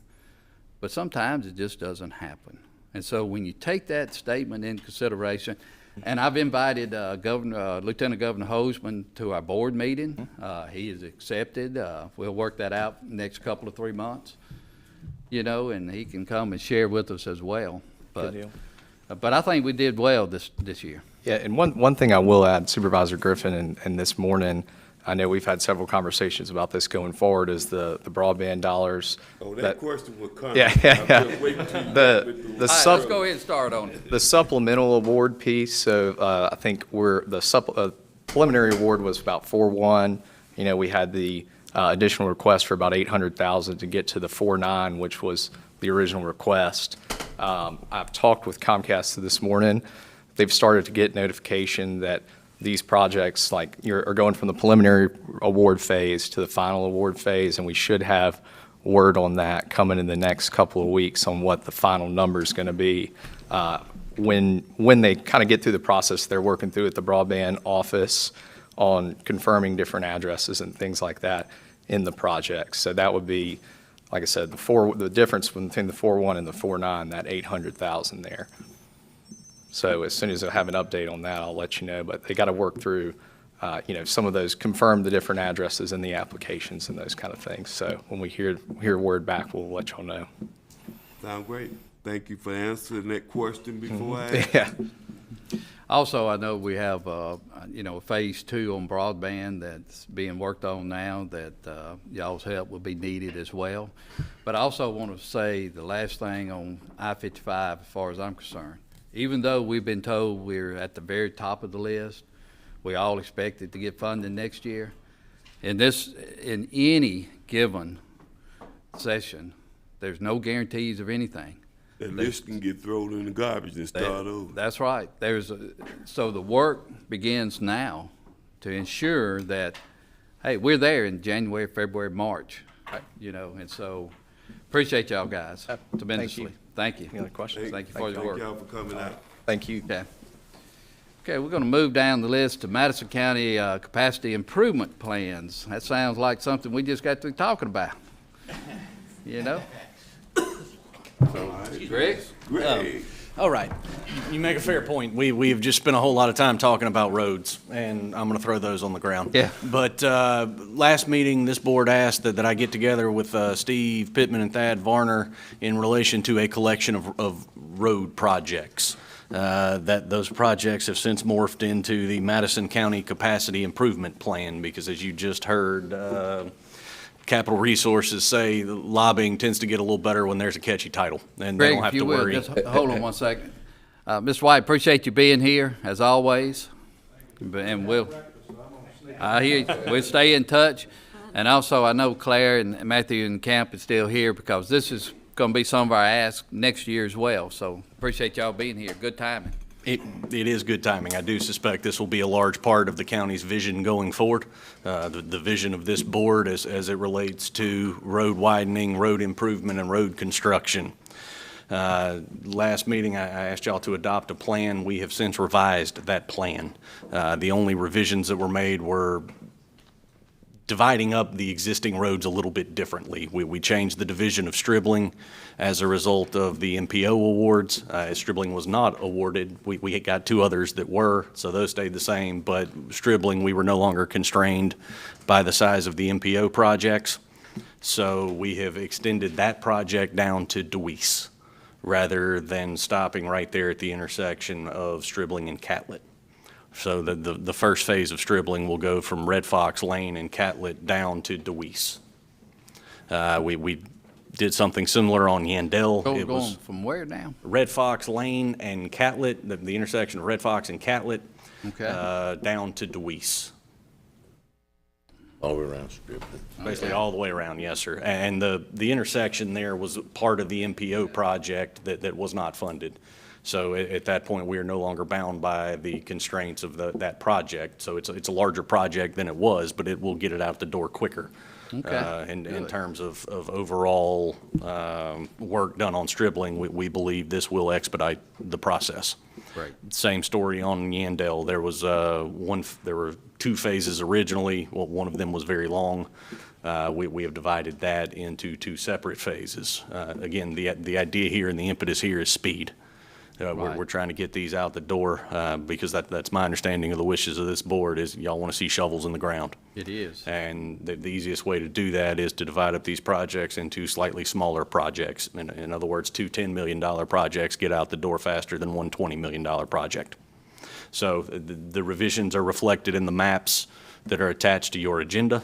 But sometimes it just doesn't happen. And so when you take that statement into consideration, and I've invited Lieutenant Governor Hoseman to our board meeting. He has accepted. We'll work that out next couple of 3 months, and he can come and share with us as well. But, Good deal. But I think we did well this year. Yeah, and one thing I will add, Supervisor Griffin, and this morning, I know we've had several conversations about this going forward, is the broadband dollars. Oh, that question will come. Yeah. I'm just waiting till you get with All right, let's go ahead and start on it. The supplemental award piece, so I think the preliminary award was about 4.1. You know, we had the additional request for about 800,000 to get to the 4.9, which was the original request. I've talked with Comcast this morning. They've started to get notification that these projects are going from the preliminary award phase to the final award phase, and we should have word on that coming in the next couple of weeks on what the final number is going to be. When they kind of get through the process they're working through at the broadband office on confirming different addresses and things like that in the project. So that would be, like I said, the difference between the 4.1 and the 4.9, that 800,000 there. So as soon as I have an update on that, I'll let you know. But they got to work through, some of those, confirm the different addresses in the applications and those kind of things. So when we hear word back, we'll let y'all know. Sound great. Thank you for answering that question before I ask. Yeah. Also, I know we have, phase 2 on broadband that's being worked on now that y'all's help will be needed as well. But I also want to say the last thing on I-55, as far as I'm concerned, even though we've been told we're at the very top of the list, we all expected to get funding next year. In any given session, there's no guarantees of anything. That list can get thrown in the garbage and start over. That's right. So the work begins now to ensure that, hey, we're there in January, February, March, and so appreciate y'all guys tremendously. Thank you. Any other questions? Thank you for your work. Thank y'all for coming out. Thank you. Yeah. Okay, we're going to move down the list to Madison County Capacity Improvement Plans. That sounds like something we just got through talking about, So, Greg? All right. You make a fair point. We've just spent a whole lot of time talking about roads, and I'm going to throw those on the ground. Yeah. But last meeting, this board asked that I get together with Steve Pittman and Thad Varner in relation to a collection of road projects. That those projects have since morphed into the Madison County Capacity Improvement Plan, because as you just heard, Capital Resources say lobbying tends to get a little better when there's a catchy title, and they Greg, don't have if you to will, worry. just hold on one second. Mr. White, appreciate you being here, as always. And I hear you. We'll stay in touch. And also, I know Claire and Matthew and Camp is still here, because this is going to be some of our asks next year as well. So appreciate y'all being here. Good timing. It is good timing. I do suspect this will be a large part of the county's vision going forward. The vision of this board as it relates to road widening, road improvement, and road construction. Last meeting, I asked y'all to adopt a plan. We have since revised that plan. The only revisions that were made were dividing up the existing roads a little bit differently. We changed the division of Stribling as a result of the MPO awards. Stribling was not awarded. We got two others that were, so those stayed the same, but Stribling, we were no longer constrained by the size of the MPO projects. So we have extended that project down to Deweese, rather than stopping right there at the intersection of Stribling and Catlett. So the first phase of Stribling will go from Red Fox Lane and Catlett down to Deweese. We did something similar on Yandell. It was Going from where now? Red Fox Lane and Catlett, the intersection of Red Fox and Catlett, down to Deweese. All the way around Stribling. Basically all the way around, yes, sir. And the intersection there was part of the MPO project that was not funded. So at that point, we are no longer bound by the constraints of that project. So it's a larger project than it was, but it will get it out the door quicker. In terms of overall work done on Stribling, we believe this will expedite the process. Right. Same story on Yandell. There were two phases originally. Well, one of them was very long. We have divided that into two separate phases. Again, the idea here and the impetus here is speed. We're trying to get these out the door because that's my understanding of the wishes of this board is y'all want to see shovels in the ground. It is. And the easiest way to do that is to divide up these projects into slightly smaller projects. In other words, two $10 million projects get out the door faster than one $20 million project. So the revisions are reflected in the maps that are attached to your agenda.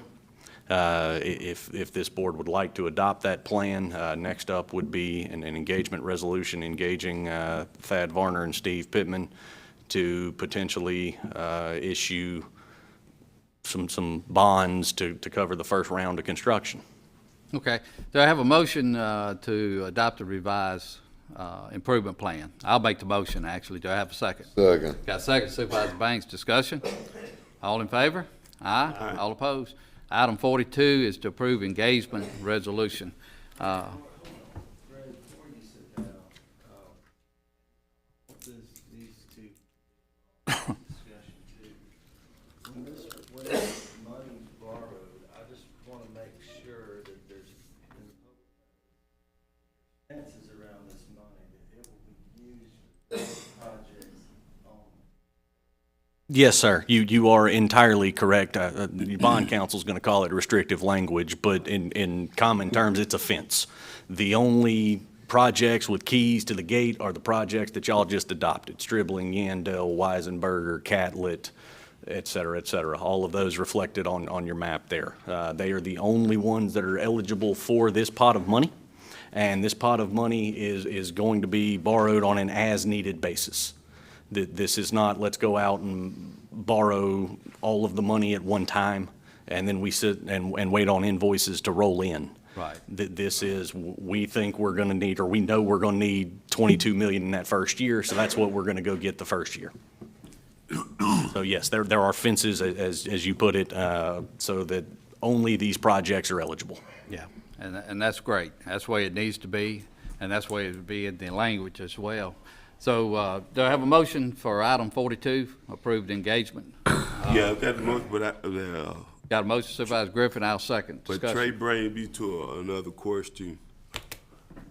If this board would like to adopt that plan, next up would be an engagement resolution engaging Thad Varner and Steve Pittman to potentially issue some bonds to cover the first round of construction. Okay. Do I have a motion to adopt a revised improvement plan? I'll make the motion, actually. Do I have a second? Second. Got a second, Supervisor Banks. Discussion? All in favor? Aye. All opposed? Item 42 is to approve engagement resolution. When this money's borrowed, I just want to make sure that there's expenses around this money, that it will be used for projects only. Yes, sir. You are entirely correct. The bond counsel is going to call it restrictive language, but in common terms, it's a fence. The only projects with keys to the gate are the projects that y'all just adopted: Stribling, Yandell, Weisenberger, Catlett, et cetera, et cetera. All of those reflected on your map there. They are the only ones that are eligible for this pot of money, and this pot of money is going to be borrowed on an as-needed basis. This is not, let's go out and borrow all of the money at one time, and then we sit and wait on invoices to roll in. Right. This is, we think we're going to need, or we know we're going to need 22 million in that first year, so that's what we're going to go get the first year. So yes, there are fences, as you put it, so that only these projects are eligible. Yeah, and that's great. That's the way it needs to be, and that's the way it would be in the language as well. So do I have a motion for item 42, approved engagement? Yeah, I've got the motion, but Got a motion, Supervisor Griffin, I'll second. but Discussion. Trey brings me to another question.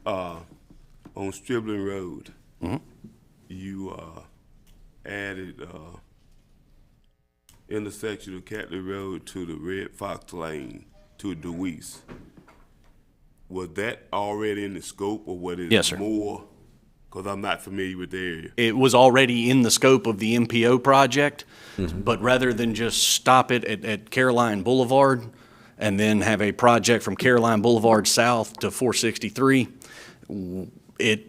On Stribling Road, you added intersection of Catlett Road to the Red Fox Lane to Deweese. Was that already in the scope, or what is Yes, sir. more? Because I'm not familiar with the area. It was already in the scope of the MPO project, but rather than just stop it at Caroline Boulevard and then have a project from Caroline Boulevard south to 463, it,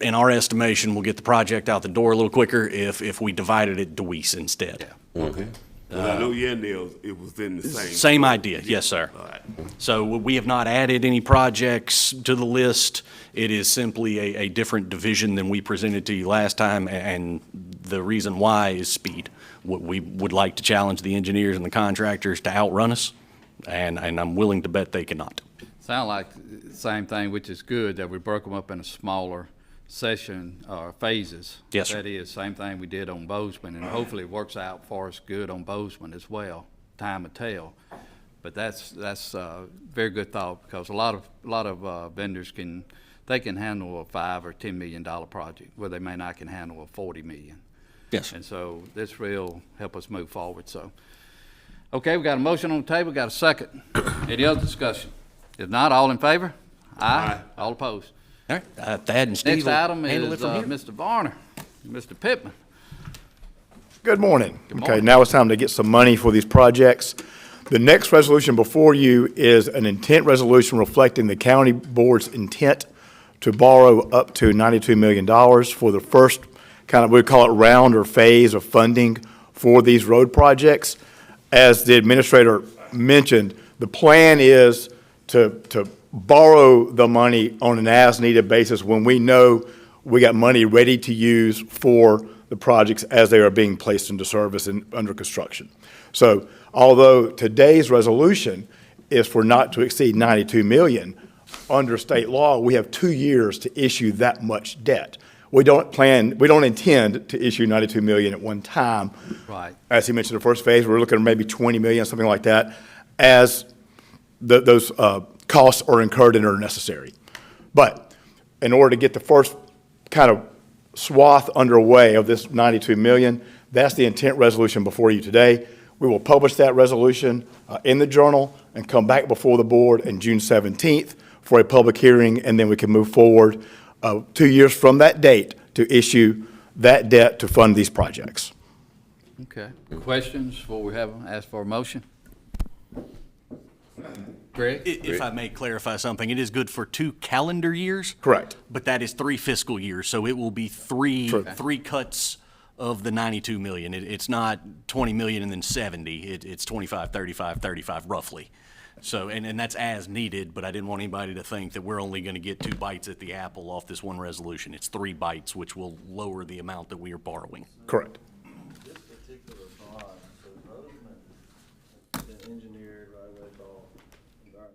in our estimation, will get the project out the door a little quicker if we divided it Deweese instead. Okay. I know Yandell, it was in the same. Same idea, yes, sir. All right. So we have not added any projects to the list. It is simply a different division than we presented to you last time, and the reason why is speed. We would like to challenge the engineers and the contractors to outrun us, and I'm willing to bet they cannot. Sound like the same thing, which is good, that we broke them up in a smaller session or phases. Yes, sir. That is, same thing we did on Bozeman, and hopefully it works out for us good on Bozeman as well. Time will tell. But that's very good thought, because a lot of vendors can handle a $5 or $10 million project, where they may not can handle a 40 million. Yes. And so this will help us move forward. So, okay, we got a motion on the table, got a second. Any other discussion? If not, all in favor? Aye. All opposed? All right, Thad and Steve Next will item handle is it from here. Mr. Varner, Mr. Pittman. Good morning. Good Okay, morning. now it's time to get some money for these projects. The next resolution before you is an intent resolution reflecting the county board's intent to borrow up to $92 million for the first kind of, we call it round or phase of funding for these road projects. As the administrator mentioned, the plan is to borrow the money on an as-needed basis when we know we got money ready to use for the projects as they are being placed into service and under construction. So although today's resolution is for not to exceed 92 million, under state law, we have 2 years to issue that much debt. We don't intend to issue 92 million at one time. Right. As he mentioned, the first phase, we're looking at maybe 20 million, something like that, as those costs are incurred and are necessary. But in order to get the first kind of swath underway of this 92 million, that's the intent resolution before you today. We will publish that resolution in the Journal and come back before the board on June 17th for a public hearing, and then we can move forward 2 years from that date to issue that debt to fund these projects. Okay. Questions before we ask for a motion? Greg? If I may clarify something, it is good for 2 calendar years. Correct. But that is 3 fiscal years, so it will be three cuts of the 92 million. It's not 20 million and then 70. It's 25, 35, 35 roughly. So, and that's as needed, but I didn't want anybody to think that we're only going to get 2 bites at the apple off this one resolution. It's 3 bites, which will lower the amount that we are borrowing. Correct. This particular bond, so Bozeman has been engineered right away by environmental.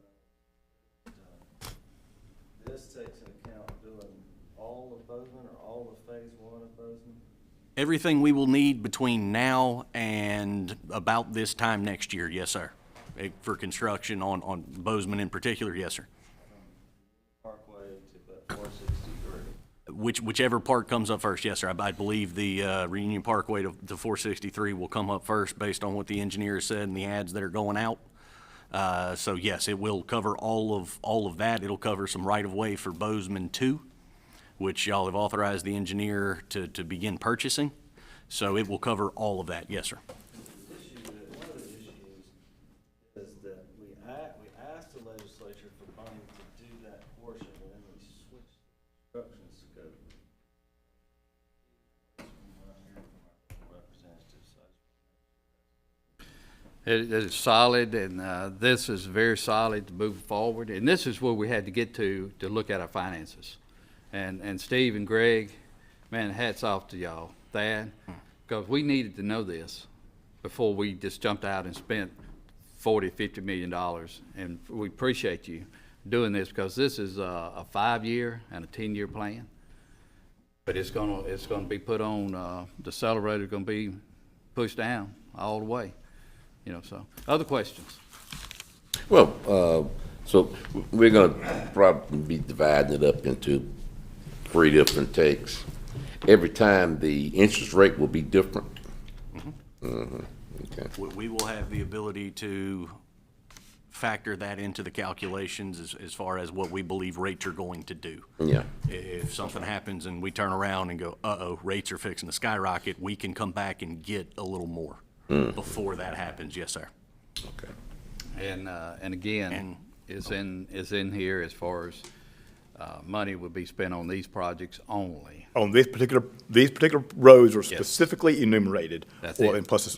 This takes into account doing all of Bozeman or all of phase 1 of Bozeman? Everything we will need between now and about this time next year, yes, sir. For construction on Bozeman in particular, yes, sir. Parkway to 463. Whichever part comes up first, yes, sir. I believe the Reunion Parkway to 463 will come up first based on what the engineer said and the ads that are going out. So yes, it will cover all of that. It'll cover some right-of-way for Bozeman 2, which y'all have authorized the engineer to begin purchasing. So it will cover all of that, yes, sir. One of the issues is that we asked the legislature for money to do that portion, and then we switched the construction scope. It is solid, and this is very solid to move forward. And this is where we had to get to look at our finances. And Steve and Greg, man, hats off to y'all, Thad, because we needed to know this before we just jumped out and spent $40, $50 million. And we appreciate you doing this, because this is a 5-year and a 10-year plan. But it's gonna be put on, the accelerator's gonna be pushed down all the way. You know, so, other questions? Well, so we're gonna probably be dividing it up into 3 different takes. Every time the interest rate will be different. Okay. We will have the ability to factor that into the calculations as far as what we believe rates are going to do. Yeah. If something happens and we turn around and go, uh-oh, rates are fixing to skyrocket, we can come back and get a little more before that happens. Yes, sir. Okay. And again, is in here as far as money would be spent on these projects only. On these particular roads are Yes. specifically enumerated, That's or it. and plus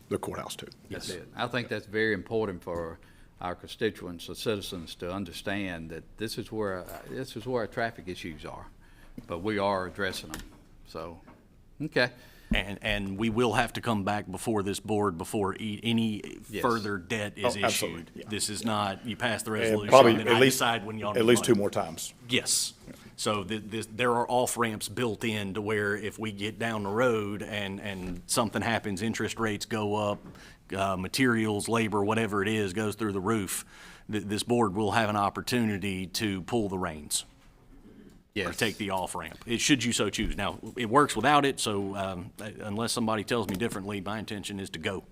the courthouse too. That's it. I think that's very important for our constituents, the citizens, to understand that this is where our traffic issues are, but we are addressing them. So, okay. And we will have to come back before this board before any Yes. further debt is Oh, absolutely, issued. yeah. This is not, you pass the And resolution, probably and then at I least, decide when y'all at need least money. 2 more times. Yes. So there are off-ramps built in to where if we get down the road and something happens, interest rates go up, materials, labor, whatever it is, goes through the roof, this board will have an opportunity to pull the reins. Or Yes. take the off-ramp, should you so choose. Now, it works without it, so unless somebody tells me differently, my intention is to go,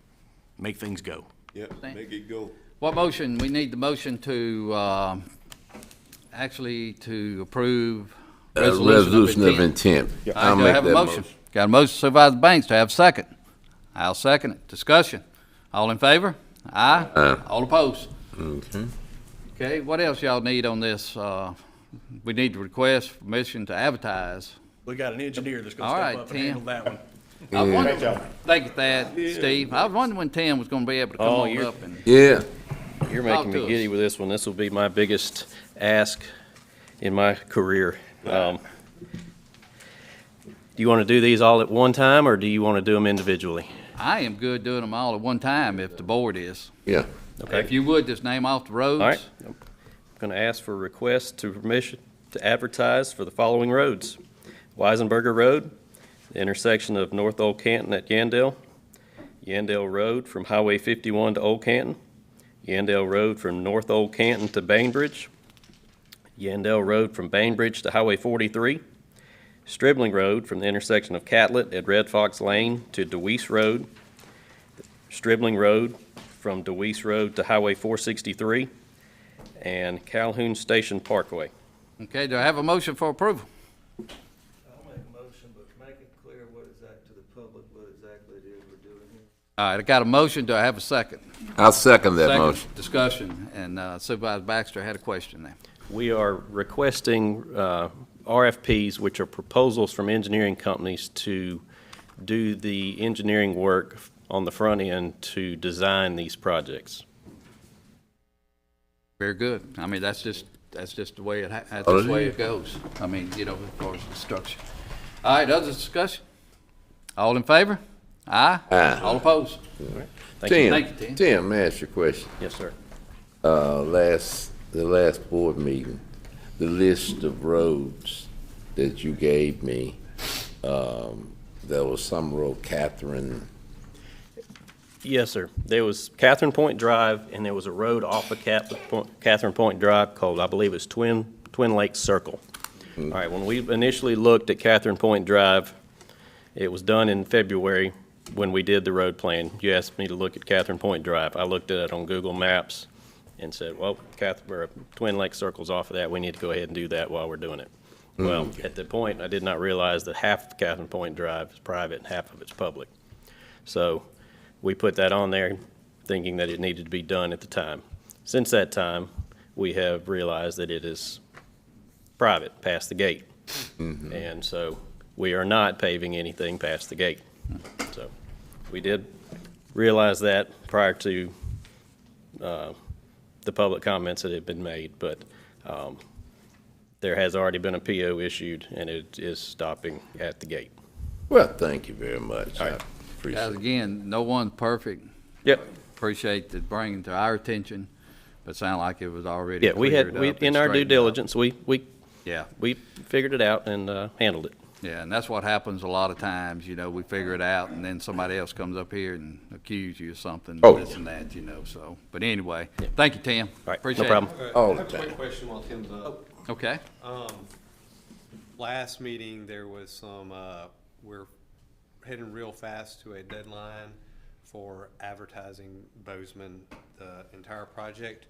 make things go. Yep, make it go. What motion? We need the motion to, actually to approve Resolution of intent. All I'll right, do I make have a that motion? Got a motion, Supervisor Banks, to have a second. I'll second it. Discussion. All in favor? Aye. All opposed? Okay. Okay, what else y'all need on this? We need to request permission to advertise. We got an engineer that's All gonna right, step up and Tim. handle that one. I wondered, thank you, Thad, Steve. I was wondering when Tim was gonna be able to come Oh, on you're- up and. Yeah. You're Talk making to me us. giddy with this one. This will be my biggest ask in my career. Do you want to do these all at one time, or do you want to do them individually? I am good doing them all at one time if the board is. Yeah. Okay. If you would, just name off the roads. All right. I'm going to ask for request to permission to advertise for the following roads. Weisenberger Road, the intersection of North Old Canton at Yandell. Yandell Road from Highway 51 to Old Canton. Yandell Road from North Old Canton to Bainbridge. Yandell Road from Bainbridge to Highway 43. Stribling Road from the intersection of Catlett at Red Fox Lane to DeWeese Road. Stribling Road from DeWeese Road to Highway 463. And Calhoun Station Parkway. Okay, do I have a motion for approval? I'll make a motion motion, but make it clear what exact, to the public, what exactly it is we're doing here. All right, I got a motion. Do I have a second? I'll second that motion. Discussion, and Supervisor Baxter had a question there. We are requesting RFPs, which are proposals from engineering companies to do the engineering work on the front end to design these projects. Very good. I mean, that's just the way that's the way it goes. I mean, you know, as far as construction. All right, other discussion? All in favor? Aye. Aye. All opposed? Thank you. Thank you, Tim. Tim, may I ask you a question? Yes, sir. The last board meeting, the list of roads that you gave me, there was some road, Catherine. Yes, sir. There was Catherine Point Drive, and there was a road off of Catherine Point Drive called, I believe it's Twin Lakes Circle. All right, when we initially looked at Catherine Point Drive, it was done in February when we did the road plan. You asked me to look at Catherine Point Drive. I looked at it on Google Maps and said, well, Twin Lakes Circle's off of that. We need to go ahead and do that while we're doing it. Well, at the point, I did not realize that half of Catherine Point Drive is private and half of it's public. So we put that on there thinking that it needed to be done at the time. Since that time, we have realized that it is private past the gate. And so we are not paving anything past the gate. So we did realize that prior to the public comments that have been made, but there has already been a PO issued, and it is stopping at the gate. Well, thank you very much. All right. I appreciate Guys, it. again, no one's perfect. Yep. Appreciate the bringing to our attention, but sound like it was already Yeah, we cleared had, up in and our due straightened out. diligence, we Yeah. figured it out and handled it. Yeah, and that's what happens a lot of times, you know, we figure it out, and then somebody else comes up here and accuse you of something, Oh, this and that, you know, so. But anyway, thank you, Tim. All right, Appreciate no it. problem. All I have the a quick time. question while Tim's up. Okay. Last meeting, there was some, we're heading real fast to a deadline for advertising Bozeman, the entire project.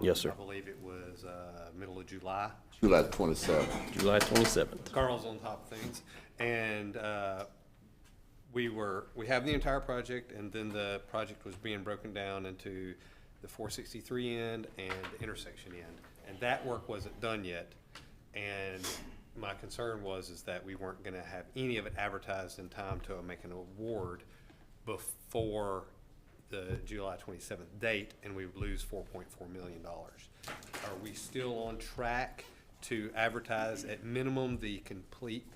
Yes, sir. I believe it was, middle of July. July 27th. July 27th. Carl's on top of things. And, we have the entire project, and then the project was being broken down into the 463 end and the intersection end. And that work wasn't done yet. And my concern is that we weren't gonna have any of it advertised in time to make an award before the July 27th date, and we would lose $4.4 million. Are we still on track to advertise at minimum the complete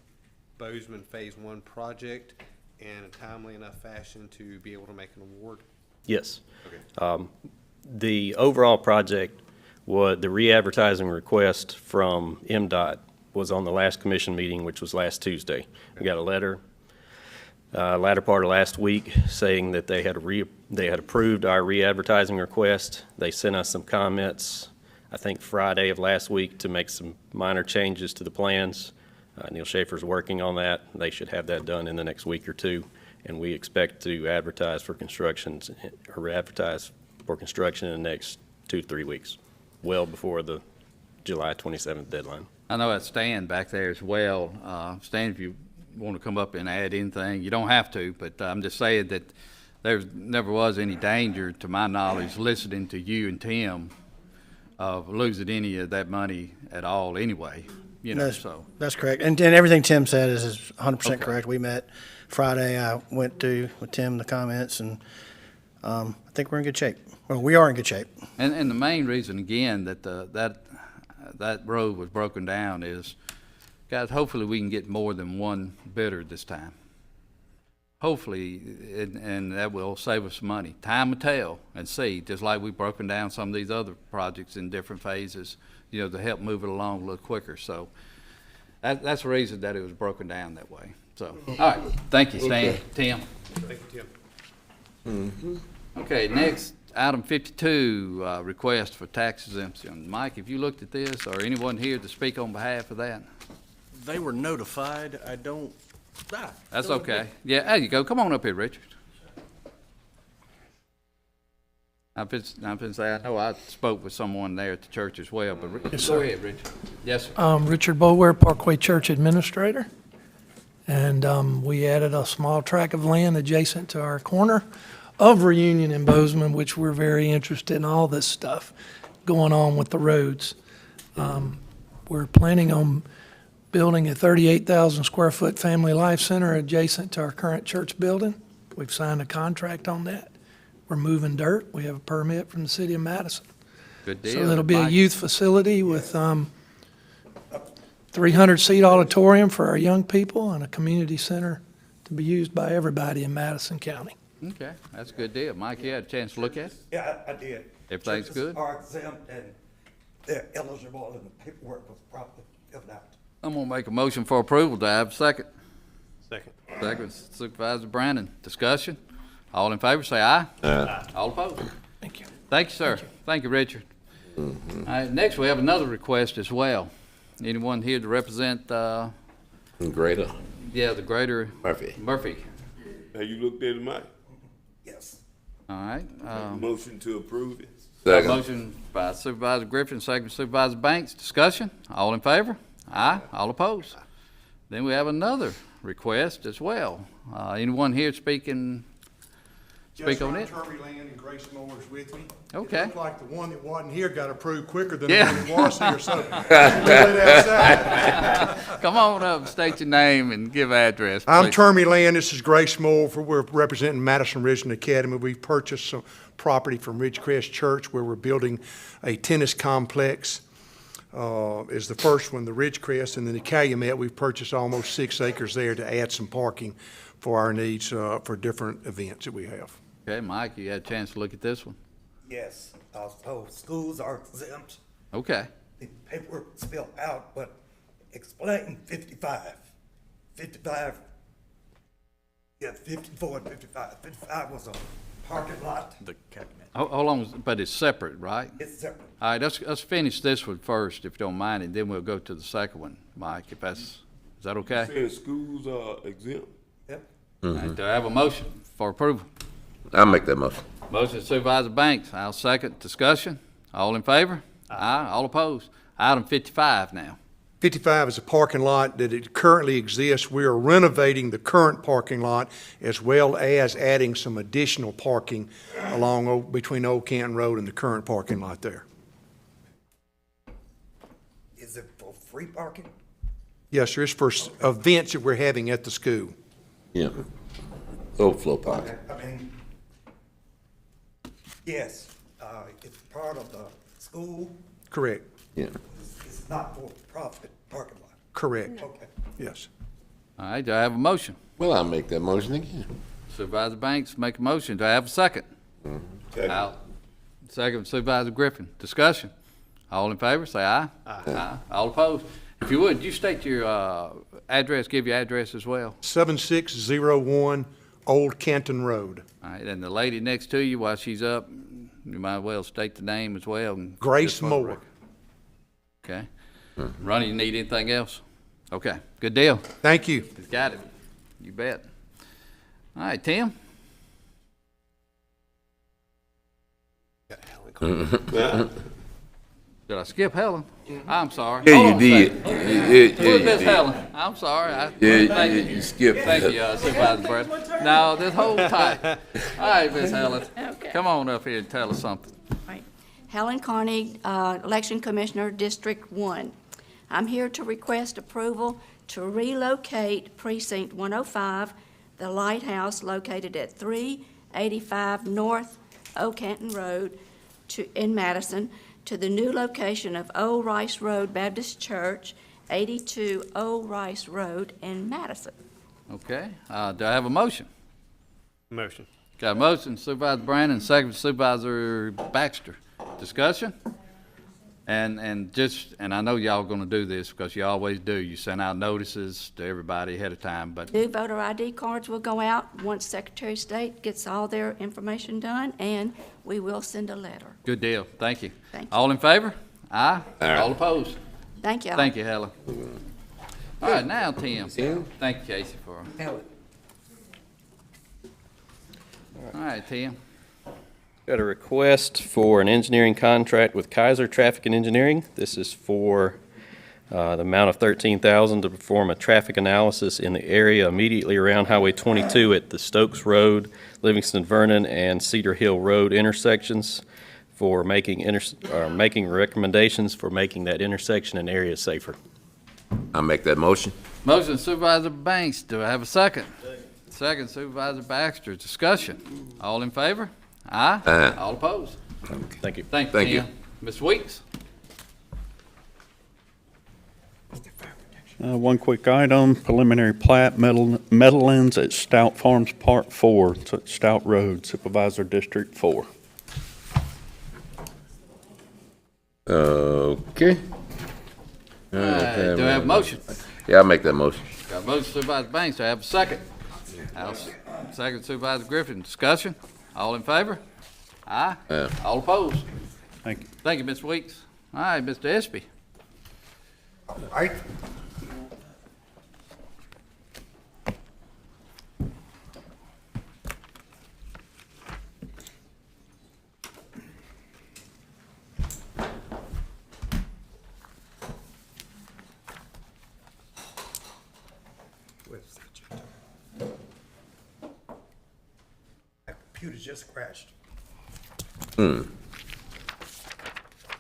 Bozeman Phase 1 project in a timely enough fashion to be able to make an award? Yes. Okay. The overall project, the re-advertising request from MDOT was on the last commission meeting, which was last Tuesday. We got a letter, latter part of last week, saying that they had approved our re-advertising request. They sent us some comments, I think Friday of last week, to make some minor changes to the plans. Neil Schaefer's working on that. They should have that done in the next week or two, and we expect to advertise for construction in the next 2 to 3 weeks, well before the July 27th deadline. I know that Stan back there as well. Stan, if you want to come up and add anything, you don't have to, but I'm just saying that there never was any danger, to my knowledge, listening to you and Tim, of losing any of that money at all anyway, you know, so. That's correct. And everything Tim said is 100% Okay. correct. We met Friday. I went through with Tim the comments, and I think we're in good shape. Well, we are in good shape. And the main reason, again, that that road was broken down is, guys, hopefully we can get more than one bidder this time. Hopefully, and that will save us some money. Time will tell and see, just like we've broken down some of these other projects in different phases, you know, to help move it along a little quicker. So that's the reason that it was broken down that way. So, all right, thank you, Stan. Okay. Tim. Thank you, Tim. Okay, next, item 52, request for tax exemption. Mike, have you looked at this, or anyone here to speak on behalf of that? They were notified. I don't. That's okay. Yeah, there you go. Come on up here, Richard. I've been saying, I know I spoke with someone there at the church as well, but Yes, go sir. ahead, Richard. Yes, sir. Richard Boulware, Parkway Church Administrator. And we added a small tract of land adjacent to our corner of Reunion and Bozeman, which we're very interested in all this stuff going on with the roads. We're planning on building a 38,000 square foot family life center adjacent to our current church building. We've signed a contract on that. We're moving dirt. We have a permit from the city of Madison. Good deal. So it'll be a Mike. youth facility with 300-seat auditorium for our young people and a community center to be used by everybody in Madison County. Okay, that's a good deal. Mike, you had a chance to look at it? Yeah, I did. Everything's Churches good? are exempt and they're eligible and the paperwork was properly filled out. I'm gonna make a motion for approval. Do I have a second? Second. Second, Supervisor Brandon. Discussion? All in favor, say aye. Aye. All opposed? Thank you. Thank you, sir. Thank you, Richard. All right, next we have another request as well. Anyone here to represent, Greater the greater Murphy. Murphy? Have you looked at it, Mike? Yes. All right. Motion to approve it. Got a motion by Supervisor Griffin, second by Supervisor Banks. Discussion? All in favor? Aye. All opposed? Then we have another request as well. Anyone here speak on it? Termy Land and Grace Moore's with me. Okay. It looked like the one that wasn't here got approved quicker than Yeah. the one that was here, so we'll wait outside. Come on up, state your name and give address, I'm please. Termy Land, this is Grace Moore, we're representing Madison Ridgeland Academy. We've purchased some property from Ridgecrest Church where we're building a tennis complex. Is the first one, the Ridgecrest, and then the Calumet, we've purchased almost 6 acres there to add some parking for our needs, for different events that we have. Okay, Mike, you had a chance to look at this one? Yes, so schools are exempt. Okay. The paperwork is filled out, but explain 55. 55, 54 and 55. 55 was a parking lot. Hold on, but it's separate, right? It's separate. All right, let's finish this one first, if you don't mind, and then we'll go to the second one, Mike, if that's, is that okay? Saying schools are exempt? Yep. All right, do I have a motion for approval? I'll make that motion. Motion Supervisor Banks, I'll second. Discussion? All in favor? Aye. All opposed? Item 55 now. 55 is a parking lot that it currently exists. We are renovating the current parking lot as well as adding some additional parking along between Old Canton Road and the current parking lot there. Is it for free parking? Yes, sir, it's for events that we're having at the school. Yeah. Overflow parking. I mean, yes, it's part of the school. Correct. Yeah. It's not for profit parking lot. Correct. Okay. Yes. All right, do I have a motion? Well, I'll make that motion again. Supervisor Banks, make a motion. Do I have a second? Second. Second, Supervisor Griffin. Discussion? All in favor, say aye. Aye. All opposed? If you would, you state your address, give your address as well. 7601 Old Canton Road. All right, and the lady next to you, while she's up, you might well state the name as well. Grace Moore. Okay. Ronnie, you need anything else? Okay, good deal. Thank you. He's got it. You bet. All right, Tim? Did I skip Helen? I'm sorry. Yeah, Hold you on a did. second. Yeah, Who's you Miss did. Helen? I'm sorry. Yeah, you skipped. Thank you, Supervisor Brett. No, this whole time. All right, Miss Helen. Okay. Come on up here and tell us something. Right. Helen Carney, Election Commissioner, District 1. I'm here to request approval to relocate Precinct 105, the lighthouse located at 385 North Old Canton Road in Madison, to the new location of Old Rice Road Baptist Church, 82 Old Rice Road in Madison. Okay, do I have a motion? Motion. Got a motion, Supervisor Brandon, second Supervisor Baxter. Discussion? And I know y'all gonna do this because you always do. You send out notices to everybody ahead of time, but New voter ID cards will go out once Secretary of State gets all their information done, and we will send a letter. good deal. Thank you. Thank you. All in favor? Aye. Aye. All opposed? Thank you. Thank you, Helen. All right, now, Tim. Thank you, Casey, for. All right, Tim. Got a request for an engineering contract with Kaiser Traffic and Engineering. This is for The amount of $13,000 to perform a traffic analysis in the area immediately around Highway 22 at the Stokes Road, Livingston Vernon, and Cedar Hill Road intersections for making recommendations for making that intersection and area safer. I make that motion. Motion Supervisor Banks, do I have a second? Second Supervisor Baxter, discussion. All in favor? Aye. Aye. All opposed? Thank you. Thank you, Thank you. Tim. Ms. Weeks? One quick item, preliminary plat, Meadowlands at Stout Farms Part 4, it's at Stout Road, Supervisor District 4. Okay. Do I have a motion? Yeah, I'll make that motion. Got a motion Supervisor Banks, do I have a second? Second Supervisor Griffin, discussion. All in favor? Aye. Aye. All opposed? Thank you. Thank you, Ms. Weeks. All right, Mr. Espy. All right. My computer just crashed. That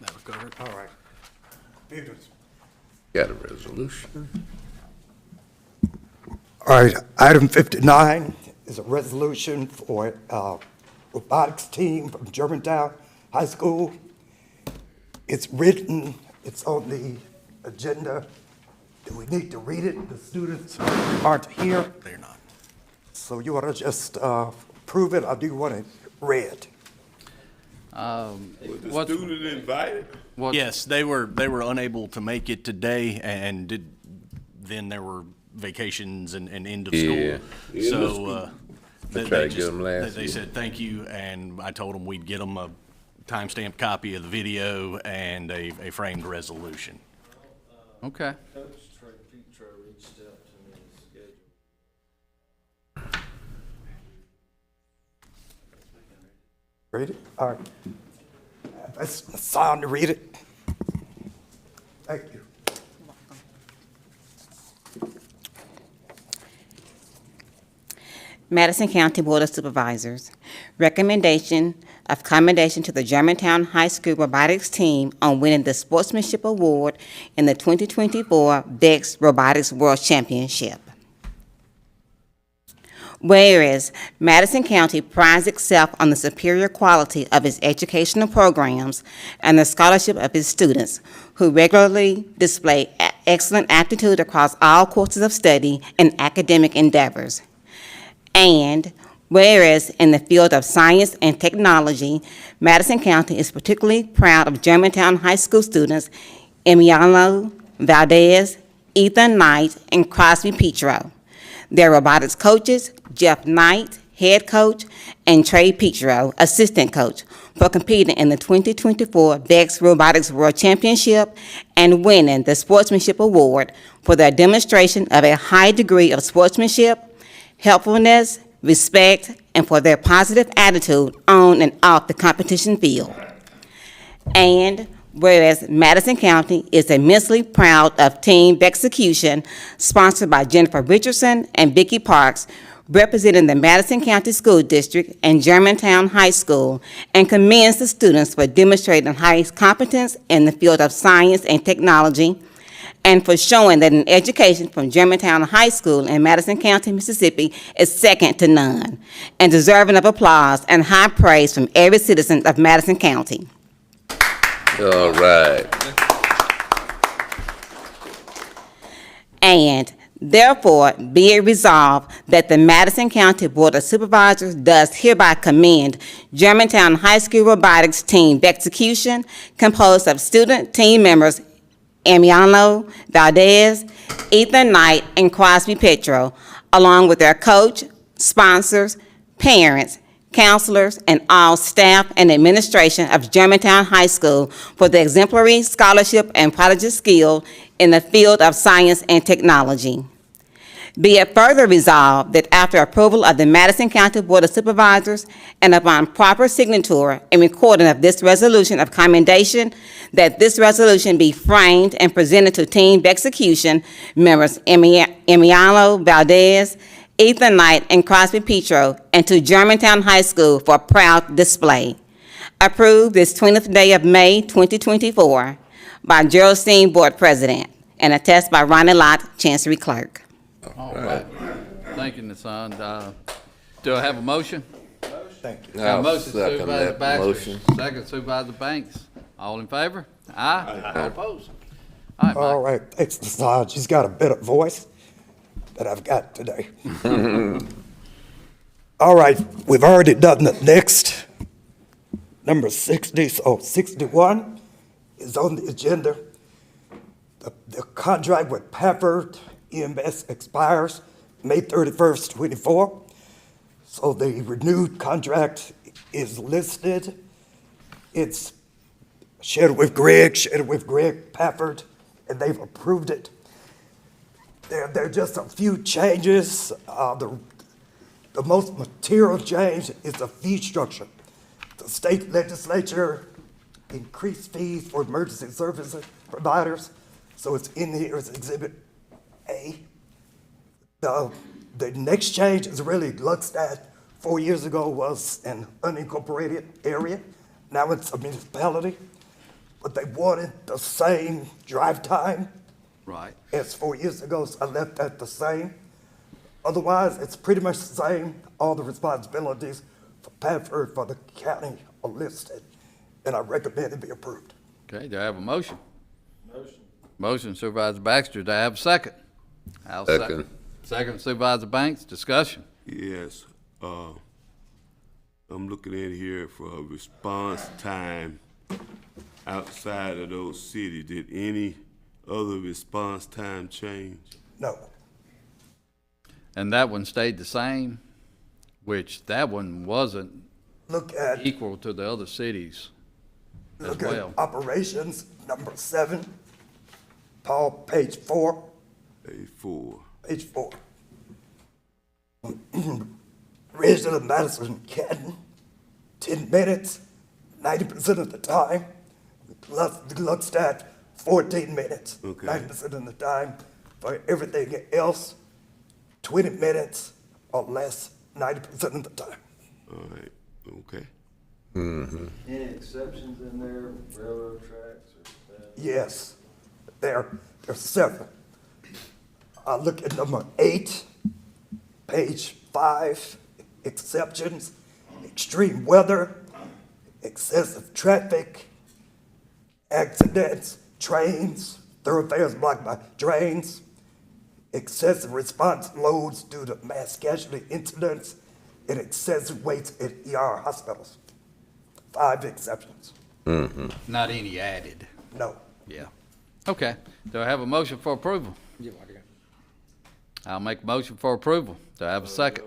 was good. All right. Computers. Got a resolution. All right, item 59 is a resolution for robotics team from Germantown High School. It's written, it's on the agenda. Do we need to read it? The students aren't here. They're not. So you want to just approve it, or do you want it read? Was the student invited? Yes, they were unable to make it today, and then there were vacations and end of school. Yeah. So I tried to get them last they year. said thank you, and I told them we'd get them a timestamped copy of the video and a framed resolution. Okay. Read it? All right. That's sound to read it. Thank you. Madison County Board of Supervisors. Recommendation of commendation to the Germantown High School robotics team on winning the Sportsmanship Award in the 2024 BEX Robotics World Championship. Whereas Madison County prides itself on the superior quality of its educational programs and the scholarship of its students, who regularly display excellent aptitude across all courses of study and academic endeavors. And whereas in the field of science and technology, Madison County is particularly proud of Germantown High School students Emiliano Valdez, Ethan Knight, and Crosby Petro. Their robotics coaches, Jeff Knight, head coach, and Trey Petro, assistant coach, for competing in the 2024 BEX Robotics World Championship and winning the Sportsmanship Award for their demonstration of a high degree of sportsmanship, helpfulness, respect, and for their positive attitude on and off the competition field. And whereas Madison County is immensely proud of Team Execution, sponsored by Jennifer Richardson and Vicki Parks, representing the Madison County School District and Germantown High School, and commends the students for demonstrating high competence in the field of science and technology, and for showing that an education from Germantown High School in Madison County, Mississippi is second to none, and deserving of applause and high praise from every citizen of Madison County. All right. And therefore, be it resolved that the Madison County Board of Supervisors does hereby commend Germantown High School Robotics Team Execution, composed of student team members Emiliano Valdez, Ethan Knight, and Crosby Petro, along with their coach, sponsors, parents, counselors, and all staff and administration of Germantown High School for the exemplary scholarship and prodigious skill in the field of science and technology. Be it further resolved that after approval of the Madison County Board of Supervisors and upon proper signature and recording of this resolution of commendation, that this resolution be framed and presented to team execution members Emiliano Valdez, Ethan Knight, and Crosby Petro, and to Germantown High School for proud display. Approved this 20th day of May 2024 by Gerald Steen, Board President, and attested by Ronnie Lott, Chancery Clerk. All right. Thank you, Nissan. Do I have a motion? Thank you. Got a I'll motion, second Supervisor that Baxter. motion. Second, Supervisor Banks. All in favor? Aye. All opposed? All right, Mike. All right, thanks, Nissan. She's got a better voice than I've got today. All right, we've already done the next. Number 60, so 61 is on the agenda. The contract with Pafford EMS expires May 31st, 24. So the renewed contract is listed. It's shared with Greg Pafford, and they've approved it. There are just a few changes. The most material change is the fee structure. The state legislature increased fees for emergency services providers, so it's in here as Exhibit A. The next change is really Gluckstadt. 4 years ago was an unincorporated area. Now it's a municipality, but they wanted the same drive time Right. as 4 years ago, so I left that the same. Otherwise, it's pretty much the same. All the responsibilities for Pafford for the county are listed, and I recommend it be approved. Okay, do I have a motion? Motion, Supervisor Baxter. Do I have a second? I'll Second. Second, Supervisor Banks. Discussion. Yes, I'm looking in here for a response time outside of those cities. Did any other response time change? No. And that one stayed the same, which that one wasn't Look at equal to the other cities as well. at operations number 7, Paul, page 4. Page 4. Page 4. Regional of Madison Canton, 10 minutes, 90% of the time. Gluckstadt, 14 minutes, Okay. 90% of the time. For everything else, 20 minutes or less, 90% of the time. All right, okay. Any exceptions in there, railroad tracks or? Yes, there's several. Look at number 8, page 5, exceptions, extreme weather, excessive traffic, accidents, trains, thoroughfares blocked by drains, excessive response loads due to mass casualty incidents, and excessive waits at ER hospitals. 5 exceptions. Not any added. No. Yeah. Okay. Do I have a motion for approval? I'll make a motion for approval. Do I have a second?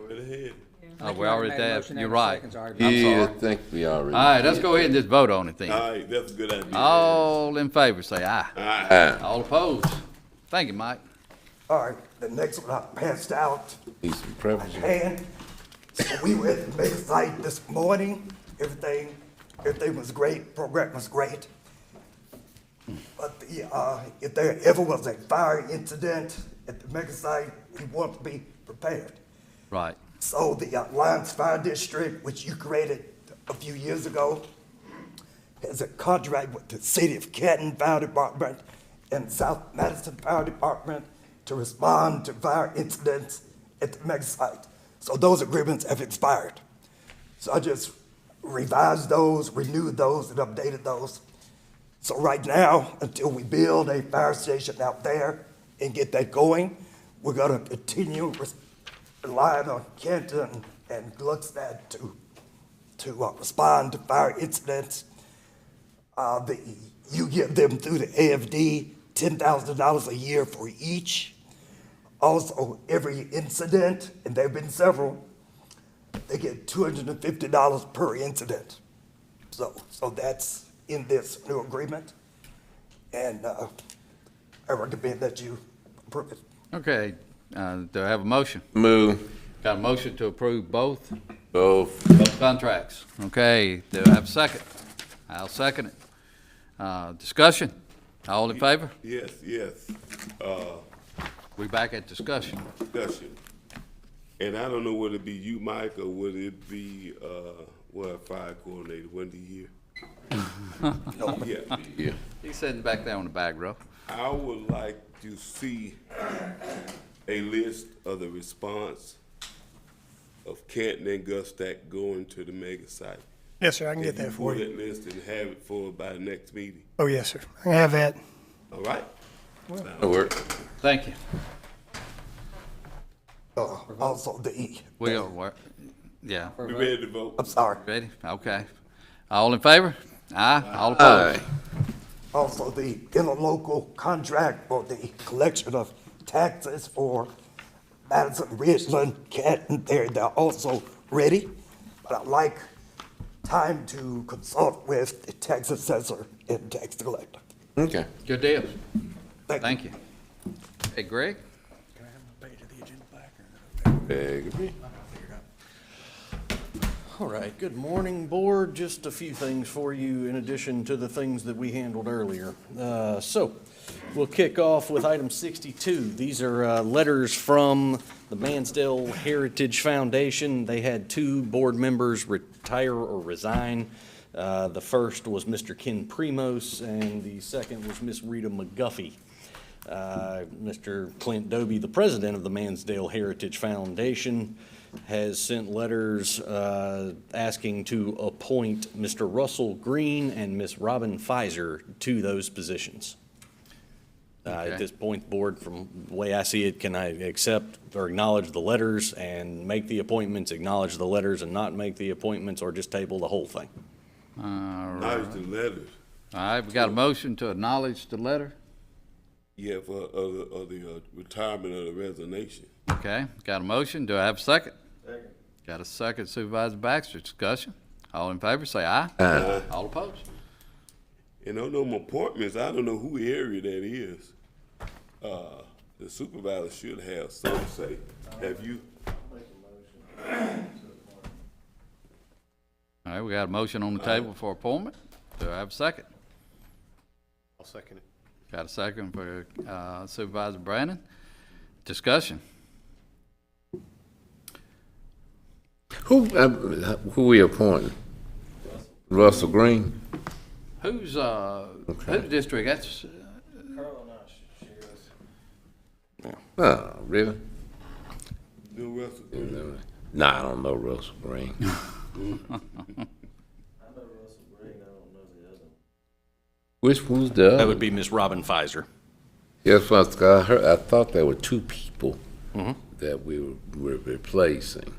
Oh, we already have. You're right. I'm Yeah, I sorry. think we already. All right, let's go ahead and just vote on it then. All right, that's a good idea. All in favor, say aye. Aye. All opposed? Thank you, Mike. All right, the next one I passed out. Need some preference. And so we were at the mega site this morning. Everything was great. Program was great. But if there ever was a fire incident at the mega site, we want to be prepared. Right. So the Alliance Fire District, which you created a few years ago, has a contract with the City of Canton Fire Department and South Madison Fire Department to respond to fire incidents at the mega site. So those agreements have expired. So I just revised those, renewed those, and updated those. So right now, until we build a fire station out there and get that going, we're gonna continue relying on Canton and Gluckstadt to respond to fire incidents. You give them through the AFD $10,000 a year for each. Also, every incident, and there have been several, they get $250 per incident. So that's in this new agreement, and I recommend that you approve it. Okay. Do I have a motion? Move. Got a motion to approve both Both. contracts. Okay, do I have a second? I'll second it. Discussion? All in favor? Yes, yes. We back at discussion. Discussion. And I don't know whether it be you, Mike, or would it be, fire coordinator, Wendy here? Yeah. Yeah. He's sitting back there on the back row. I would like to see a list of the response of Canton and Gustack going to the mega site. Yes, sir, I can get that for you. That list and have it for by the next meeting. Oh, yes, sir. I can have that. All right? That'll work. Thank you. Also, We'll work. Yeah. We ready to vote? I'm sorry. Ready? Okay. All in favor? Aye. All opposed? Also, the interlocal contract for the collection of taxes for Madison, Ridgeland, Canton, they're also ready. But I'd like time to consult with the tax assessor and tax collector. Okay. Good deal. Thank you. Hey, Greg? All right, good morning, Board. Just a few things for you in addition to the things that we handled earlier. So we'll kick off with item 62. These are letters from the Mansdale Heritage Foundation. They had 2 board members retire or resign. The first was Mr. Ken Primos, and the second was Miss Rita McGuffey. Mr. Clint Doby, the president of the Mansdale Heritage Foundation, has sent letters asking to appoint Mr. Russell Green and Miss Robin Pfizer to those positions. At this point, Board, from the way I see it, can I accept or acknowledge the letters and make the appointments, acknowledge the letters and not make the appointments, or just table the whole thing? Acknowledge the letters. All right, we got a motion to acknowledge the letter. Yeah, for the retirement of the resignation. Okay, got a motion. Do I have a second? Second. Got a second, Supervisor Baxter. Discussion. All in favor, say aye. Aye. All opposed? And on them appointments, I don't know who area that is. The supervisor should have some say. Have you? All right, we got a motion on the table for appointment. Do I have a second? I'll second it. Got a second for Supervisor Brandon. Discussion. Who we appointing? Russell Green? Whose district? That's Oh, really? No Russell Green. Nah, I don't know Russell Green. I know Russell Green, I don't know the other. Who's the other? That would be Miss Robin Pfizer. Yes, I thought there were 2 people that we were replacing.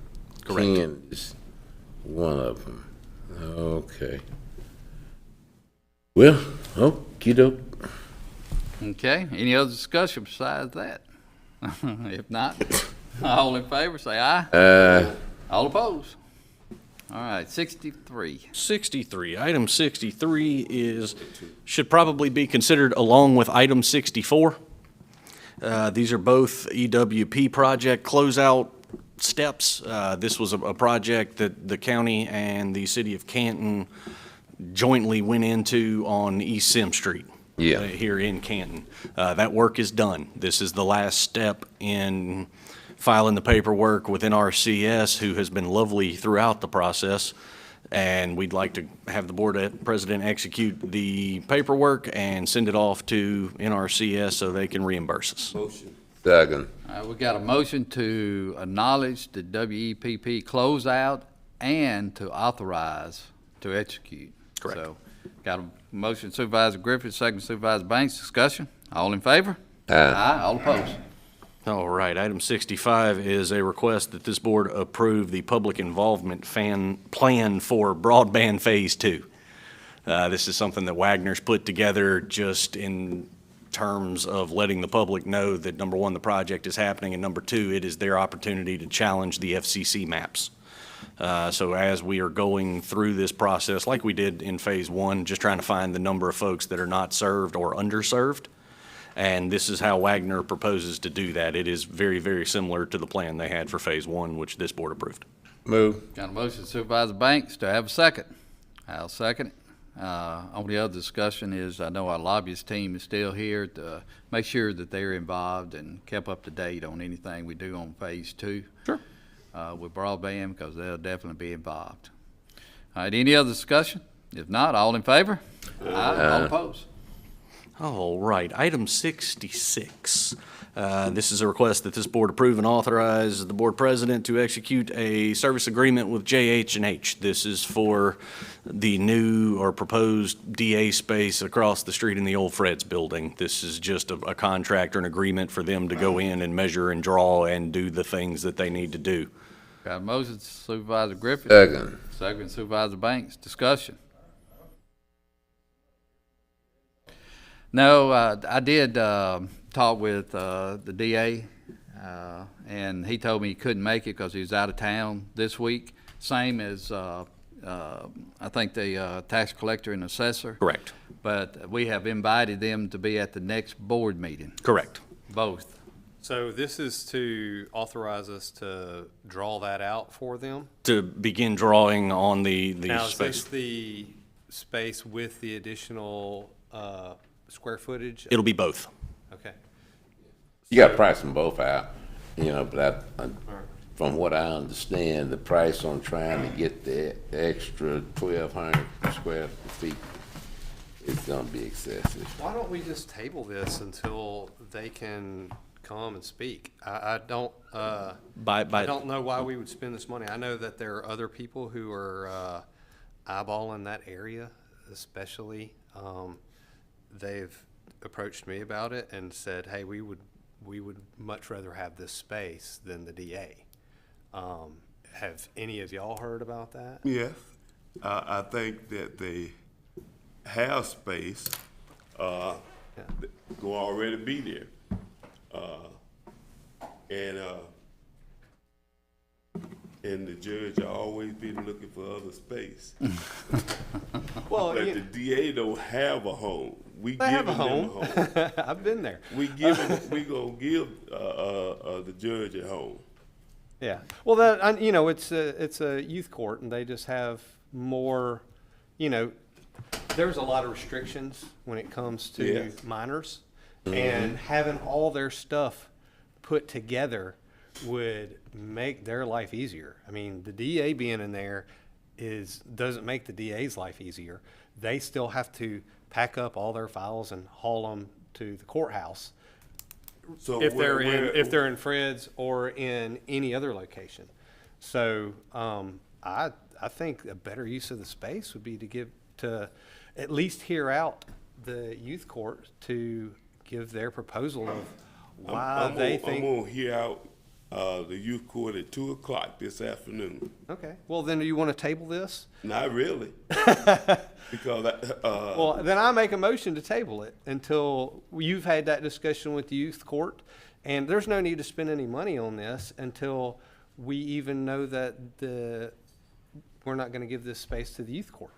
Correct. Ken is one of them. Okay. Well, okie doke. okay. Any other discussion besides that? If not, all in favor, say aye. All opposed? All right, 63. 63. Item 63 should probably be considered along with item 64. These are both EWP project closeout steps. This was a project that the county and the city of Canton jointly went into on East Sim Street. Yeah. Here in Canton. That work is done. This is the last step in filing the paperwork with NRCS, who has been lovely throughout the process. And we'd like to have the board president execute the paperwork and send it off to NRCS so they can reimburse us. Motion. Second. We got a motion to acknowledge the WEPP closeout and to authorize to execute. Correct. So, got a motion Supervisor Griffith, second Supervisor Banks. Discussion. All in favor? Aye. All opposed? All right, item 65 is a request that this board approve the public involvement plan for broadband phase 2. This is something that Wagner's put together just in terms of letting the public know that, number one, the project is happening, and number two, it is their opportunity to challenge the FCC maps. So as we are going through this process, like we did in phase 1, just trying to find the number of folks that are not served or underserved, And this is how Wagner proposes to do that. It is very, very similar to the plan they had for Phase 1, which this board approved. Move. Got a motion Supervisor Banks. Do I have a second? I'll second it. Only other discussion is, I know our lobbyist team is still here to make sure that they're involved and kept up to date on anything we do on Phase 2. Sure. With broadband, because they'll definitely be involved. All right, any other discussion? If not, all in favor? Aye. All opposed? All right, item 66. This is a request that this board approve and authorize the board president to execute a service agreement with JH&H. This is for the new or proposed DA space across the street in the old Fred's building. This is just a contract or an agreement for them to go in and measure and draw and do the things that they need to do. Got a motion Supervisor Griffin. Second. Second Supervisor Banks. Discussion. No, I did talk with the DA, and he told me he couldn't make it because he was out of town this week. Same as I think the tax collector and assessor. Correct. But we have invited them to be at the next board meeting. Correct. Both. So this is to authorize us to draw that out for them? To begin drawing on the Now, is space. this the space with the additional square footage? It'll be both. Okay. You got to price them both out, you know, but from what I understand, the price on trying to get the extra 1,200 square feet is going to be excessive. Why don't we just table this until they can come and speak? I don't I don't know why we would spend this money. I know that there are other people who are eyeballing that area, especially. They've approached me about it and said, hey, we would much rather have this space than the DA. Have any of y'all heard about that? Yes, I think that they have space, go already be there. And the judge always been looking for other space. Well, but the DA don't have a home. They have a home. I've been there. We gonna give the judge a home. Yeah. Well, that you know, it's a youth court, and they just have more. You know, there's a lot of restrictions when it comes to minors, and having all their stuff put together would make their life easier. I mean, the DA being in there doesn't make the DA's life easier. They still have to pack up all their files and haul them to the courthouse. So if they're in Fred's or in any other location. So I think a better use of the space would be to at least hear out the youth court to give their proposal of why they think. I'm gonna hear out the youth court at 2:00 this afternoon. Okay. Well, then do you want to table this? Not really. Because well, then I make a motion to table it until you've had that discussion with the youth court, and there's no need to spend any money on this until we even know that we're not going to give this space to the youth court.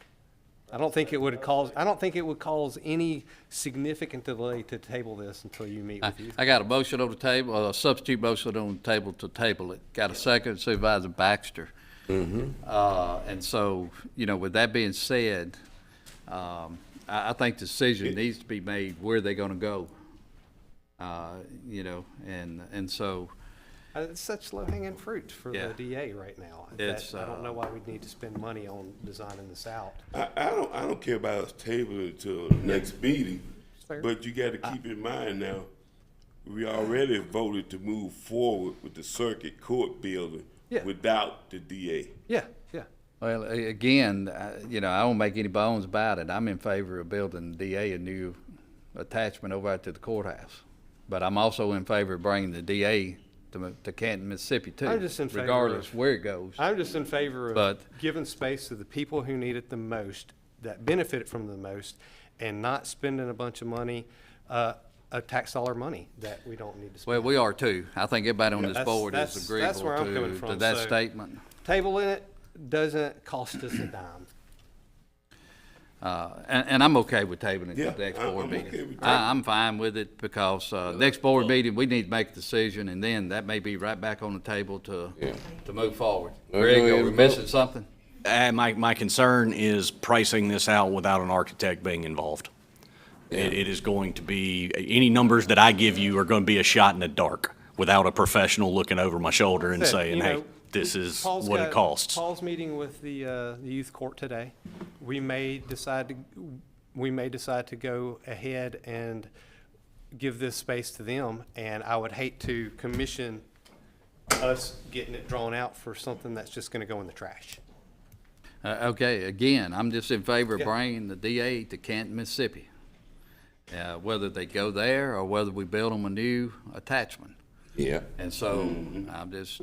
I don't think it would cause any significant delay to table this until you meet with youth. I got a motion on the table, a substitute motion on the table to table it. Got a second, Supervisor Baxter. And so, you know, with that being said, I think the decision needs to be made where they're going to go. You know, and so. It's such low-hanging fruit for the DA right now. I don't know why we'd need to spend money on designing this out. I don't care about us tabling until the next meeting, but you got to keep in mind now, we already voted to move forward with the circuit court building without the DA. Yeah. Well, again, you know, I don't make any bones about it. I'm in favor of building the DA a new attachment over to the courthouse, but I'm also in favor of bringing the DA to Canton, Mississippi, too, regardless where it goes. I'm just in favor of giving space to the people who need it the most, that benefit from the most, and not spending a bunch of money, tax dollar money that we don't need to spend. Well, we are, too. I think everybody on this board is agreeable that's where I'm coming from. to that statement. Tabling it doesn't cost us a dime. And I'm okay with tabling it to Yeah, the next I'm board okay meeting. with that. I'm fine with it because, next board meeting, we need to make a decision and then that may be right back on the table to move forward. Well, Greg, go ahead are we and missing vote. something? My concern is pricing this out without an architect being involved. It is going to be, any numbers that I give you are going to be a shot in the dark without a professional looking over my shoulder and Said, saying, you hey, know, this is Paul's what it got- costs. Paul's meeting with the youth court today. We may decide to go ahead and give this space to them, and I would hate to commission us getting it drawn out for something that's just gonna go in the trash. Okay, again, I'm just in favor of Yeah. bringing the DA to Canton, Mississippi. Whether they go there or whether we build them a new attachment. Yeah. And so, I'm just,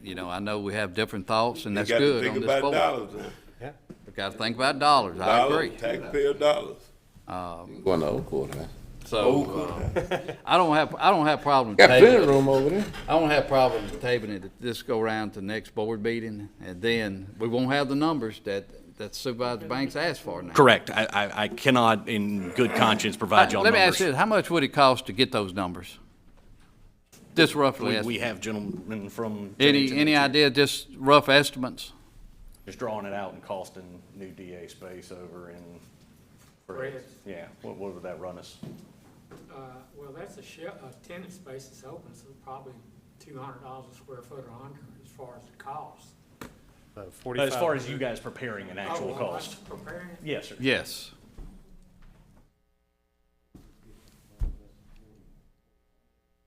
I know we have different thoughts, and You that's got to good think on this about board. dollars now. Yeah. We got to think about dollars, I Dollars, agree. taxpayer dollars. Going to Old Court, huh? So, I don't have problem Got plenty of tabling room over there. I don't have problem tabling it, this go around to the next board meeting, and then we won't have the numbers that Supervisor Banks asked for now. Correct. I cannot in good conscience provide y'all Let me numbers. ask you, this, how much would it cost to get those numbers? Just roughly. We have gentlemen from. Any idea, just rough estimates? Just drawing it out and costing new DA space over in. Yeah, what would that run us? Well, that's a tenant space that's open, so probably $200 a square foot or under as far as the cost. As far as you guys preparing an actual Oh, well, cost? that's preparing it? Yes, sir. Yes.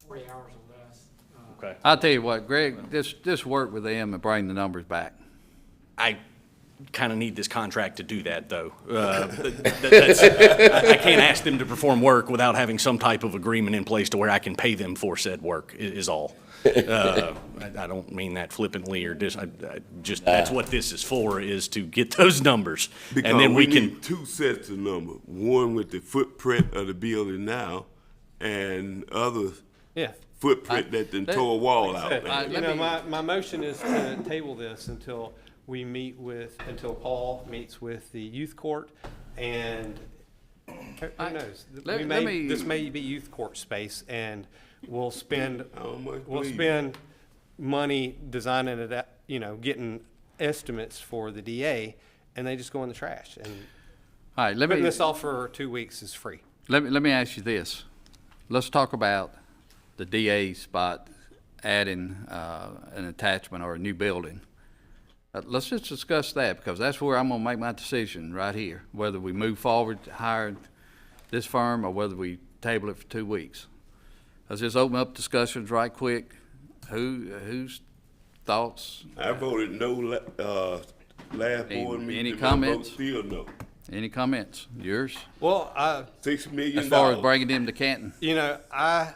40 hours or less. Okay. I'll tell you what, Greg, just work with them and bring the numbers back. I kind of need this contract to do that, though. I can't ask them to perform work without having some type of agreement in place to where I can pay them for said work, is all. I don't mean that flippantly or just, that's what this is for, is to get those numbers. Because And then we can. need two sets of numbers, one with the footprint of the building now, and other Yeah. footprint that then tore a wall out. You know, my motion is to table this until until Paul meets with the youth court, and who knows? This may be youth court space, and we'll spend money designing it, getting estimates for the DA, and they just go in the trash. And All right, putting this off for 2 weeks is free. Let me ask you this. Let's talk about the DA spot, adding an attachment or a new building. Let's just discuss that, because that's where I'm gonna make my decision right here, whether we move forward to hire this firm or whether we table it for 2 weeks. Let's just open up discussions right quick. Whose thoughts? I voted no last board meeting. Any and my vote comments? Still no. Any comments? Yours? Well, $6 million. As far as bringing them to Canton? $7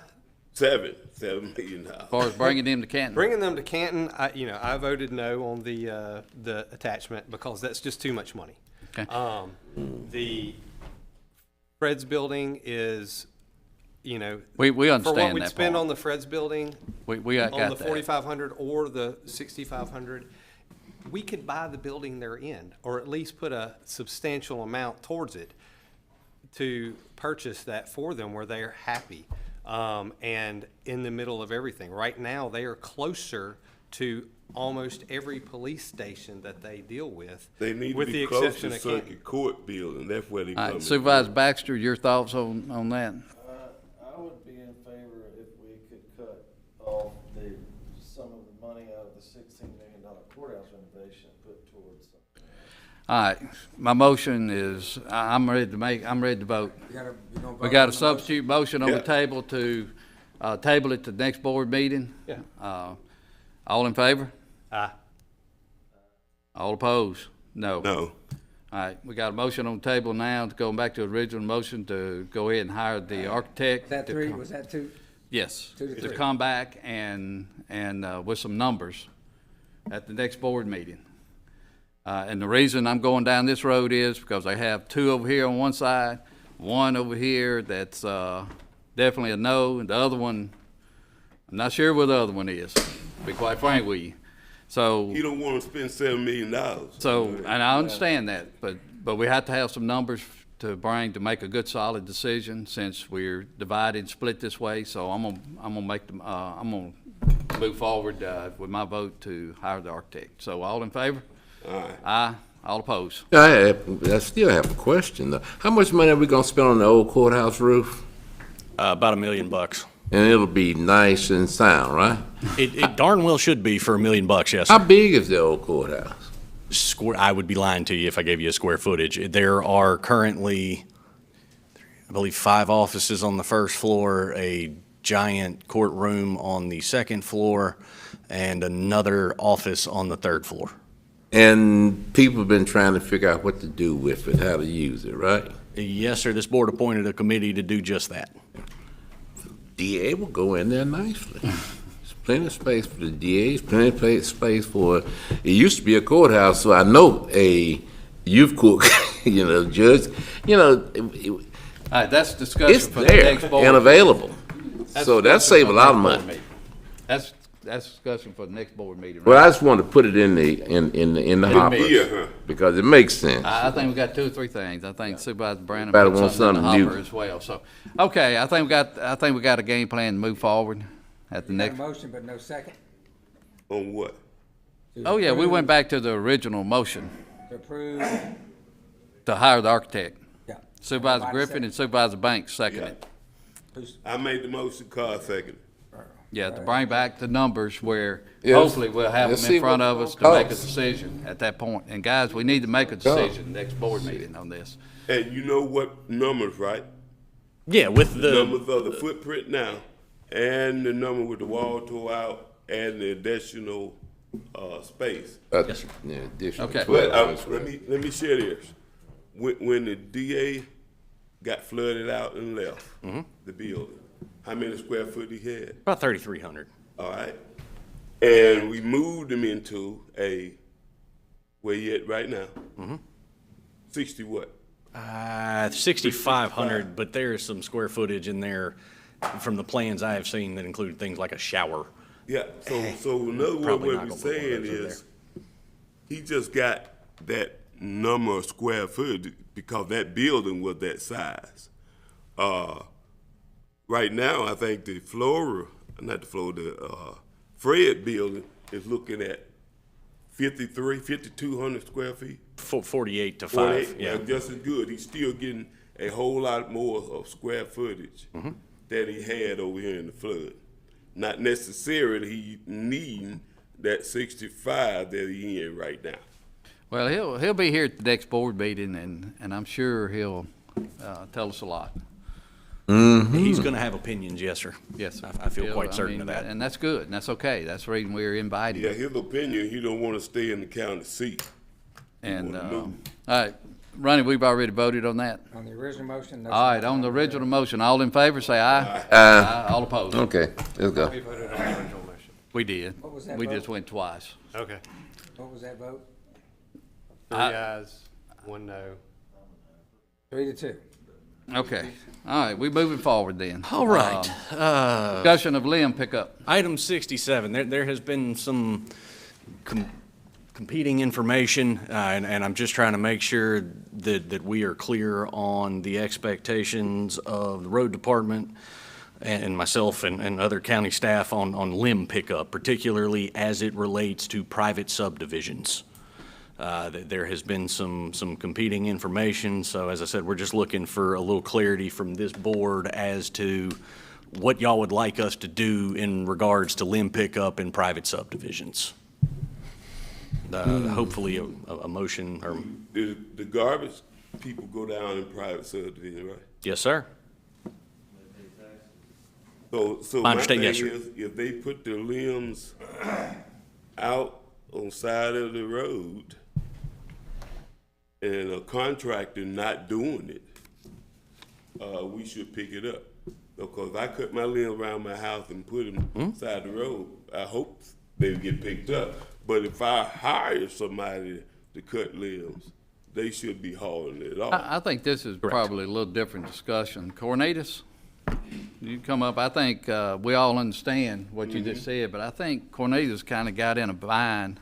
million. As far as bringing them to Canton? Bringing them to Canton, I voted no on the attachment because that's just too much money. Okay. The Fred's building is, we understand for what we'd that spend part. on the Fred's building, we got on the that. 4,500 or the 6,500, we could buy the building they're in, or at least put a substantial amount towards it to purchase that for them where they're happy. And in the middle of everything. Right now, they are closer to almost every police station that they deal with. They need to with be the close exception to of Canton. Circuit Court building. That's where they All come right, Supervisor Baxter, your thoughts on that? I would be in favor if we could cut off some of the money out of the $16 million courthouse renovation and put towards something. All right, my motion is, I'm ready to vote. We got a substitute motion on the table to table it to the next board meeting. Yeah. All in favor? Aye. All opposed? No. No. All right, we got a motion on the table now to go back to the original motion to go ahead and hire the architect. Was that two? Yes, Two to to three. come back and with some numbers at the next board meeting. And the reason I'm going down this road is because I have two over here on one side, one over here that's definitely a no, and the other one, I'm not sure where the other one is, to be quite frank with you. So. He don't wanna spend $7 million. So, and I understand that, but we have to have some numbers to bring to make a good solid decision since we're divided and split this way. So I'm gonna move forward, with my vote to hire the architect. So all in favor? Aye. Aye. All opposed? I still have a question though. How much money are we gonna spend on the old courthouse roof? About $1 million. And it'll be nice and sound, right? It darn well should be for $1 million, yes, How sir. big is the old courthouse? I would be lying to you if I gave you a square footage. There are currently, I believe, 5 offices on the first floor, a giant courtroom on the second floor, and another office on the third floor. And people have been trying to figure out what to do with it, how to use it, right? Yes, sir. This board appointed a committee to do just that. DA will go in there nicely. There's plenty of space for the DAs, plenty of space for, it used to be a courthouse, so I know a youth court, judge, All right, that's discussion it's for the there next board. and available. So that discussion save a for the lot of next board money. meeting. That's discussion for the next board meeting. Well, right? I just wanted to put it in the hopper, Yeah. because it makes sense. I think we got 2 or 3 things. I think Supervisor Brandon Everybody put wants something in the something hopper new. as well. So, okay, I think we got a game plan to move forward at the next. Motion, but no second. On what? Oh, yeah, we went back to the original motion To approve. to hire the architect. Yeah. Supervisor Griffin and Supervisor Banks seconded. I made the motion, Carl second. Yeah, to bring back the numbers where Yes. hopefully we'll have Let's them see in front what of it us to make a costs. decision at that point. And guys, we need to make a decision next board meeting on this. And you know what numbers, right? Yeah, with The the, numbers of the footprint now, and the number with the wall tore out, and the additional, space. Yes, sir. Yeah, additional Okay. 12 But, is right. let me share this. When the DA got flooded out and left the building, how many square foot he had? about 3,300. All right? And we moved him into where he at right now? 60 what? 6,500, but there's some square footage in there from the plans I have seen that include things like a shower. Yeah, so in other words, Probably what not we're gonna put one of saying those in is, he just got that number of square foot because that building was that size. Right now, I think the Fred building is looking at 5,200 square feet. 48 to 5, 48, yeah. well, just as good. He's still getting a whole lot more of square footage than he had over here in the flood. Not necessarily he needing that 65 that he in right now. Well, he'll be here at the next board meeting and I'm sure he'll, tell us a lot. He's going to have opinions, yes, sir. Yes, sir. I feel quite certain mean, of that. And that's good, and that's okay. That's the reason we're invited. Yeah, his opinion, he don't want to stay in the county seat. And, wanna all move. right, Ronnie, we've already voted on that. On the original motion. All right, on the original motion, all in favor, say aye. Aye. All opposed. Okay, let's go. We voted on the original motion. We did. What was that We vote? just went twice. Okay. What was that vote? 3 ayes, 1 no. 3-2. Okay, all right, we moving forward then. All right. Discussion of limb pickup. Item 67, there has been some competing information, and I'm just trying to make sure that we are clear on the expectations of the road department and myself and other county staff on limb pickup, particularly as it relates to private subdivisions. There has been some competing information, so as I said, we're just looking for a little clarity from this board as to what y'all would like us to do in regards to limb pickup in private subdivisions. Hopefully a motion or, The garbage people go down in private subdivision, right? yes, sir. So My my understanding, thing yes, sir. is, if they put their limbs out on side of the road and a contractor not doing it, we should pick it up. Because if I cut my limb around my house and put them side the road, I hope they get picked up. But if I hire somebody to cut limbs, they should be hauling it off. I think this is probably a little different discussion. Cornelius? you come up. I think we all understand what you just said, but I think Cornelius kind of got in a bind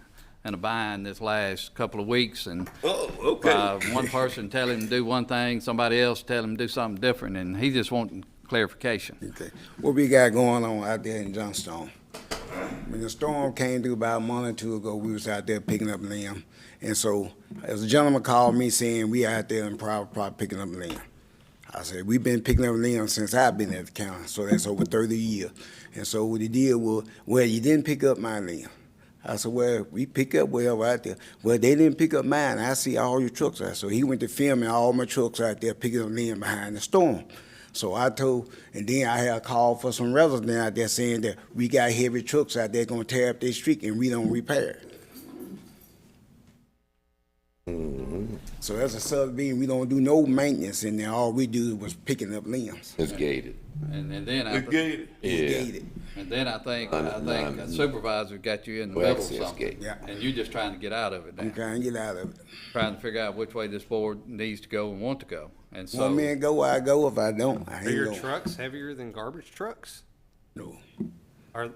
this last couple of weeks, and one person tell him to do one thing, somebody else tell him to do something different, and he just wanting clarification. Okay. What we got going on out there in Johnstone? When the storm came through about a month or two ago, we was out there picking up limb. And so, as a gentleman called me saying we out there in private picking up limb. I said, we've been picking up limbs since I've been at the county, so that's over 30 years. And so what the deal was, well, you didn't pick up my limb. I said, well, we pick up whatever out there. Well, they didn't pick up mine. I see all your trucks out. So he went to filming all my trucks out there picking up limb behind the storm. So I told, and then I had a call for some residents out there saying that we got heavy trucks out there gonna tear up their street and we don't repair it. So as a subdivision, we don't do no maintenance in there. All we do was picking up limbs. It's gated. And then I gated. Gated. and then I think a supervisor got you in the middle of something, Yeah. and you're just trying to get out of it now. I'm trying to get out of it. Trying to figure out which way this board needs to go and want to go. And so, Want me to go, I go. If I don't, I Are ain't your going. trucks heavier than garbage trucks? No.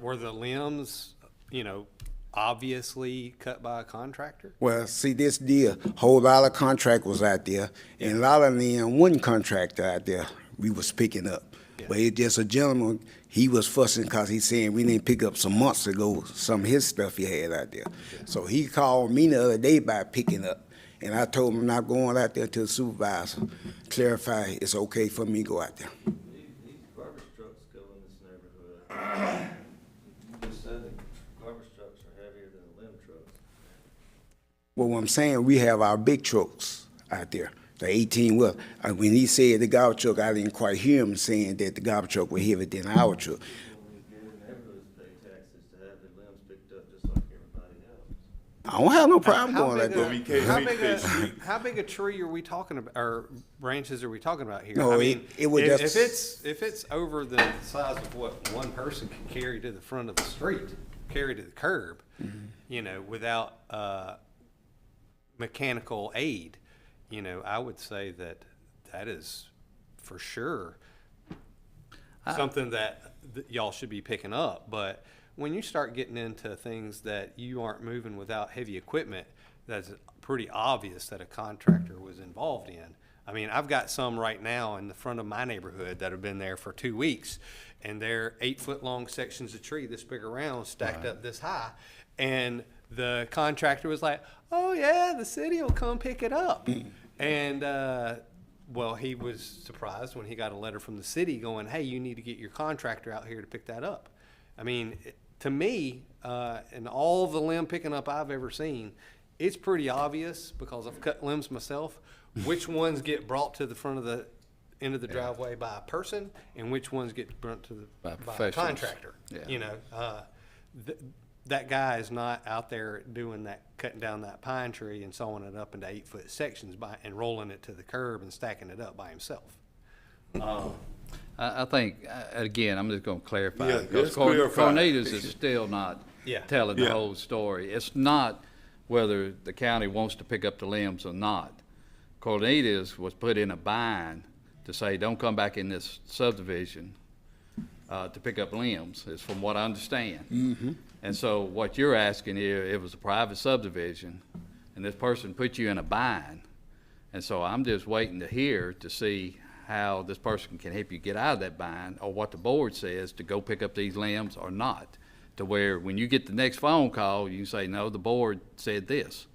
Were the limbs, obviously cut by a contractor? Well, see, this deal, whole lot of contract was out there, and a lot of them one contractor out there we was picking up. But it's just a gentleman, he was fussing because he's saying we didn't pick up some months ago some of his stuff he had out there. So he called me the other day about picking up, and I told him I'm not going out there until the supervisor clarify it's okay for me to go out there. These garbage trucks go in this neighborhood. You just said that garbage trucks are heavier than the limb trucks. Well, what I'm saying, we have our big trucks out there, the 18-wheel. When he said the garbage truck, I didn't quite hear him saying that the garbage truck was heavier than our truck. Neighborhoods pay taxes to have their limbs picked up just like everybody else. I don't have no problem going like big that. How big a tree are we talking about, or branches are we talking about here? No, I mean, it was if it's over the size of what one person can carry to the front of the street, carry to the curb, without mechanical aid, I would say that is for sure something that y'all should be picking up. But when you start getting into things that you aren't moving without heavy equipment, that's pretty obvious that a contractor was involved in. I mean, I've got some right now in the front of my neighborhood that have been there for 2 weeks, and they're 8-foot-long sections of tree this big around, stacked up this high, and the contractor was like, "Oh yeah, the city will come pick it up." And well, he was surprised when he got a letter from the city going, "Hey, you need to get your contractor out here to pick that up." I mean, to me, and all the limb picking up I've ever seen, it's pretty obvious, because I've cut limbs myself, which ones get brought to the front of the end of the driveway by a person and which ones get brought to by a professionals. contractor. Yeah. That guy is not out there doing that, cutting down that pine tree and sawing it up into 8-foot sections and rolling it to the curb and stacking it up by himself. I think, again, I'm just going to clarify, Yeah, because let's clarify. Cornelius is still not telling the Yeah. whole story. It's not whether the county wants to pick up the limbs or not. Cornelius was put in a bind to say, don't come back in this subdivision to pick up limbs, is from what I understand. Mm-hmm. And so what you're asking here, it was a private subdivision, and this person put you in a bind. And so I'm just waiting to hear to see how this person can help you get out of that bind, or what the board says to go pick up these limbs or not. To where when you get the next phone call, you can say, no, the board said this,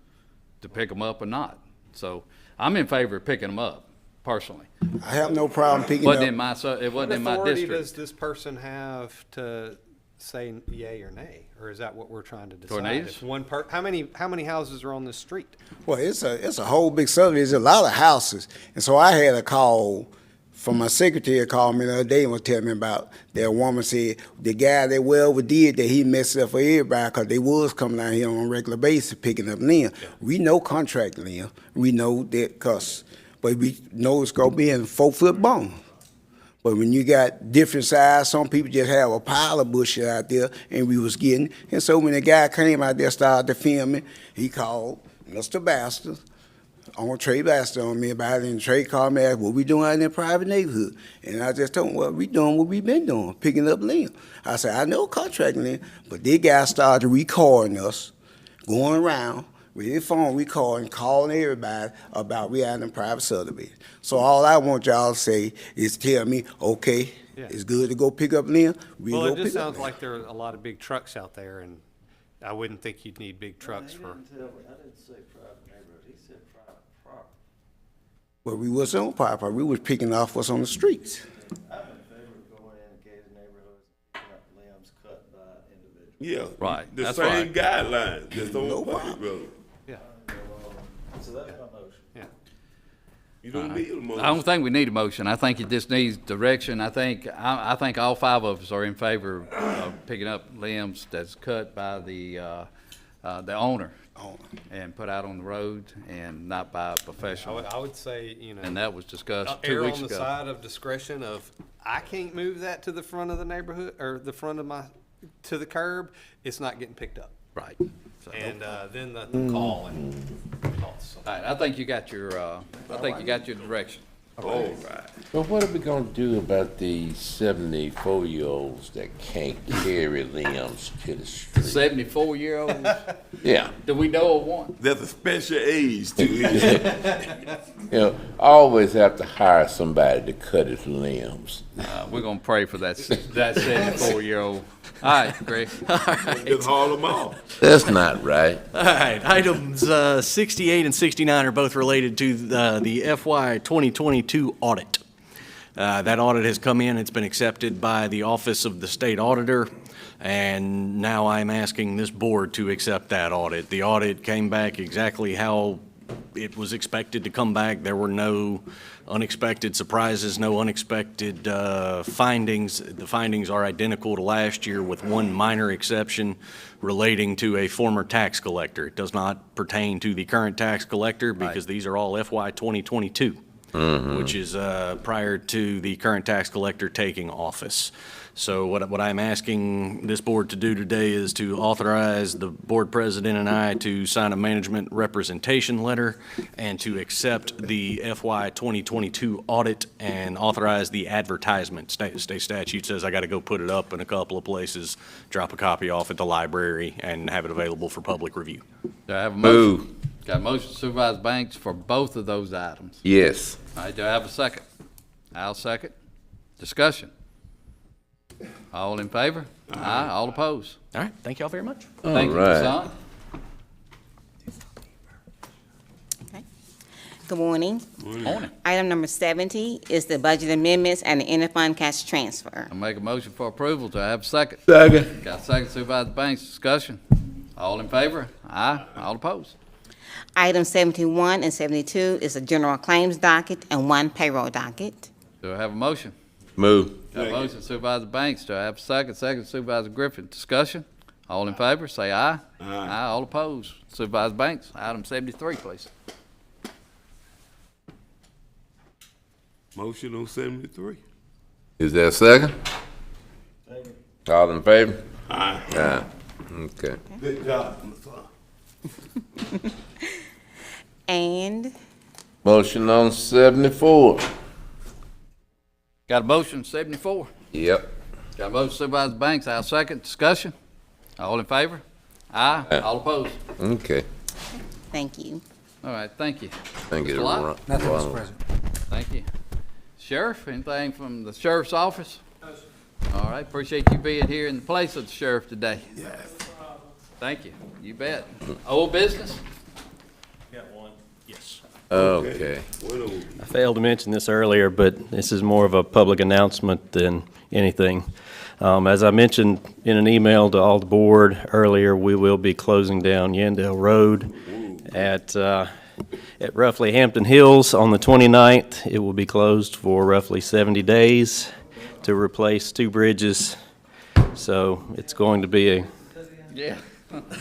to pick them up or not. So I'm in favor of picking them up, personally. I have no problem picking Wasn't up. in my, it wasn't in my What authority district. does this person have to say yay or nay? Or is that what we're trying to decide? Cornelius? If one how many houses are on this street? Well, it's a whole big subdivision, a lot of houses. And so I had a call from my secretary, called me the other day and was telling me about that woman said the guy that well did that he messed up for everybody because they was coming out here on a regular basis picking up limb. Yeah. We know contract limb. We know that but we know it's going to be in 4-foot bone. But when you got different size, some people just have a pile of bushes out there, and we was getting. And so when the guy came out there, started to film it, he called Mr. Bastard, on Trey Baxter on me about it, and Trey called me, asked, what we doing out in the private neighborhood? And I just told him, well, we doing what we been doing, picking up limbs. I said, I know contracting it, but they guys started recording us, going around with their phone recording, calling everybody about we out in private subdivision. So all I want y'all to say is tell me, okay, Yeah. it's good to go pick up limbs. Well, go it just pick up sounds limbs. like there are a lot of big trucks out there, and I wouldn't think you'd need big trucks for. I didn't say private neighborhood, he said private property. But we wasn't on private, we was picking off what's on the streets. I'm in favor of going in gated neighborhoods, picking up limbs cut by individuals. Yeah. Right, The that's same right. guidelines, just on No public problem. road. Yeah. So that's my motion. Yeah. You don't need a motion. I don't think we need a motion. I think it just needs direction. I think all five of us are in favor of picking up limbs that's cut by the owner and put out on the road and not by a professional. I would say, you know. And that was discussed 2 err weeks on the ago. side of discretion of, I can't move that to the front of the neighborhood, or the front of to the curb, it's not getting picked up. Right. So- And then the call and calls. All right, I think you got your direction. All right. But what are we gonna do about the 74-year-olds that can't carry limbs to the street? 74-year-olds? Yeah. Do we know of one? There's a special age to it. You know, I always have to hire somebody to cut his limbs. We're gonna pray for that 74-year-old. All right, Greg. Just haul them off. That's not right. All right, items 68 and 69 are both related to the FY 2022 audit. That audit has come in, it's been accepted by the Office of the State Auditor, and now I'm asking this board to accept that audit. The audit came back exactly how it was expected to come back. There were no unexpected surprises, no unexpected findings. The findings are identical to last year with one minor exception relating to a former tax collector. It does not pertain to the current tax collector because these are all FY 2022, which is prior to the current tax collector taking office. So what I'm asking this board to do today is to authorize the board president and I to sign a management representation letter and to accept the FY 2022 audit and authorize the advertisement. State statute says I got to go put it up in a couple of places, drop a copy off at the library, and have it available for public review. Do I have a motion? Move. Got a motion Supervisor Banks for both of those items. Yes. All right, do I have a second? I'll second. Discussion. All in favor? Aye. All opposed? All right, thank y'all very much. Thank you, right. Ms. Son. Okay. Good morning. Morning. Item number 70 is the budget amendments and the interfund cash transfer. I make a motion for approval. Do I have a second? Second. Got a second, Supervisor Banks. Discussion. All in favor? Aye. All opposed? Item 71 and 72 is a general claims docket and one payroll docket. Do I have a motion? Move. Got a motion Supervisor Banks. Do I have a second? Second, Supervisor Griffin. Discussion. All in favor, say aye. Aye. All opposed? Supervisor Banks, item 73, please. Motion on 73. Is there a second? Second. All in favor? Aye. Aye. Okay. Good job, Ms. Son. And Motion on 74. Got a motion, 74. Yep. Got a motion Supervisor Banks. I'll second. Discussion. All in favor? Aye. Aye. All opposed? Okay. thank you. All right, thank you. Thank you. Mr. Lott? Nothing, Mr. President. Thank you. Sheriff, anything from the sheriff's office? No, sir. All right, appreciate you being here in the place of the sheriff today. Yes. Thank you. You bet. Old business? Got one. Yes. Okay. I failed to mention this earlier, but this is more of a public announcement than anything. As I mentioned in an email to all the board earlier, we will be closing down Yandell Road at roughly Hampton Hills on the 29th. It will be closed for roughly 70 days to replace 2 bridges. So it's going to be a... Yeah.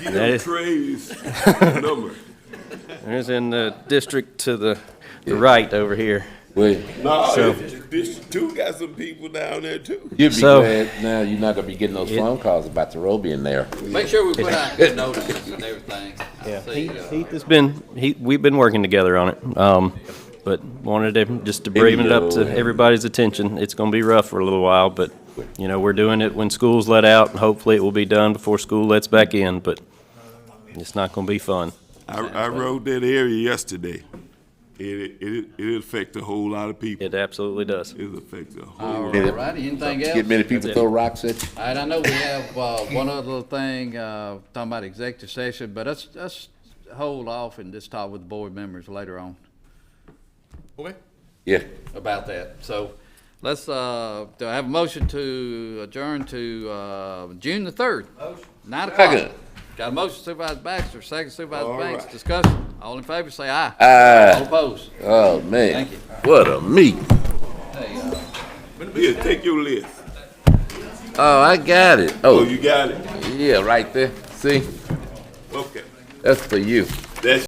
Get them Trey's number. There's in the district to the right over here. Wait. No, So- it's District 2 got some people down there too. You'd be So- glad now you're not gonna be getting those phone calls about the road being there. Make sure we put out good notices and everything. Yeah, See, Heath has been, we've been working together on it, but wanted to, just to bring it up to everybody's attention. It's gonna be rough for a little while, but, you know, we're doing it when school's let out, and hopefully it will be done before school lets back in, but it's not gonna be fun. I rode that area yesterday. It affects a whole lot of people. It absolutely does. It affects a whole All lot. righty, anything else? Get many people throw rocks at you. All right, I know we have one other little thing, talking about executive session, but let's hold off and just talk with the board members later on Okay. Yeah. about that. So let's, do I have a motion to adjourn to June the 3rd? 9 o'clock. Second. Got a motion, Supervisor Baxter, second Supervisor All Banks. right. Discussion. All in favor, say aye. Aye. All opposed. Oh, man. Thank you. What a meeting. Here, take your list. Oh, I got it. Oh, Oh, you got it? yeah, right there. See? Okay. That's for you. That's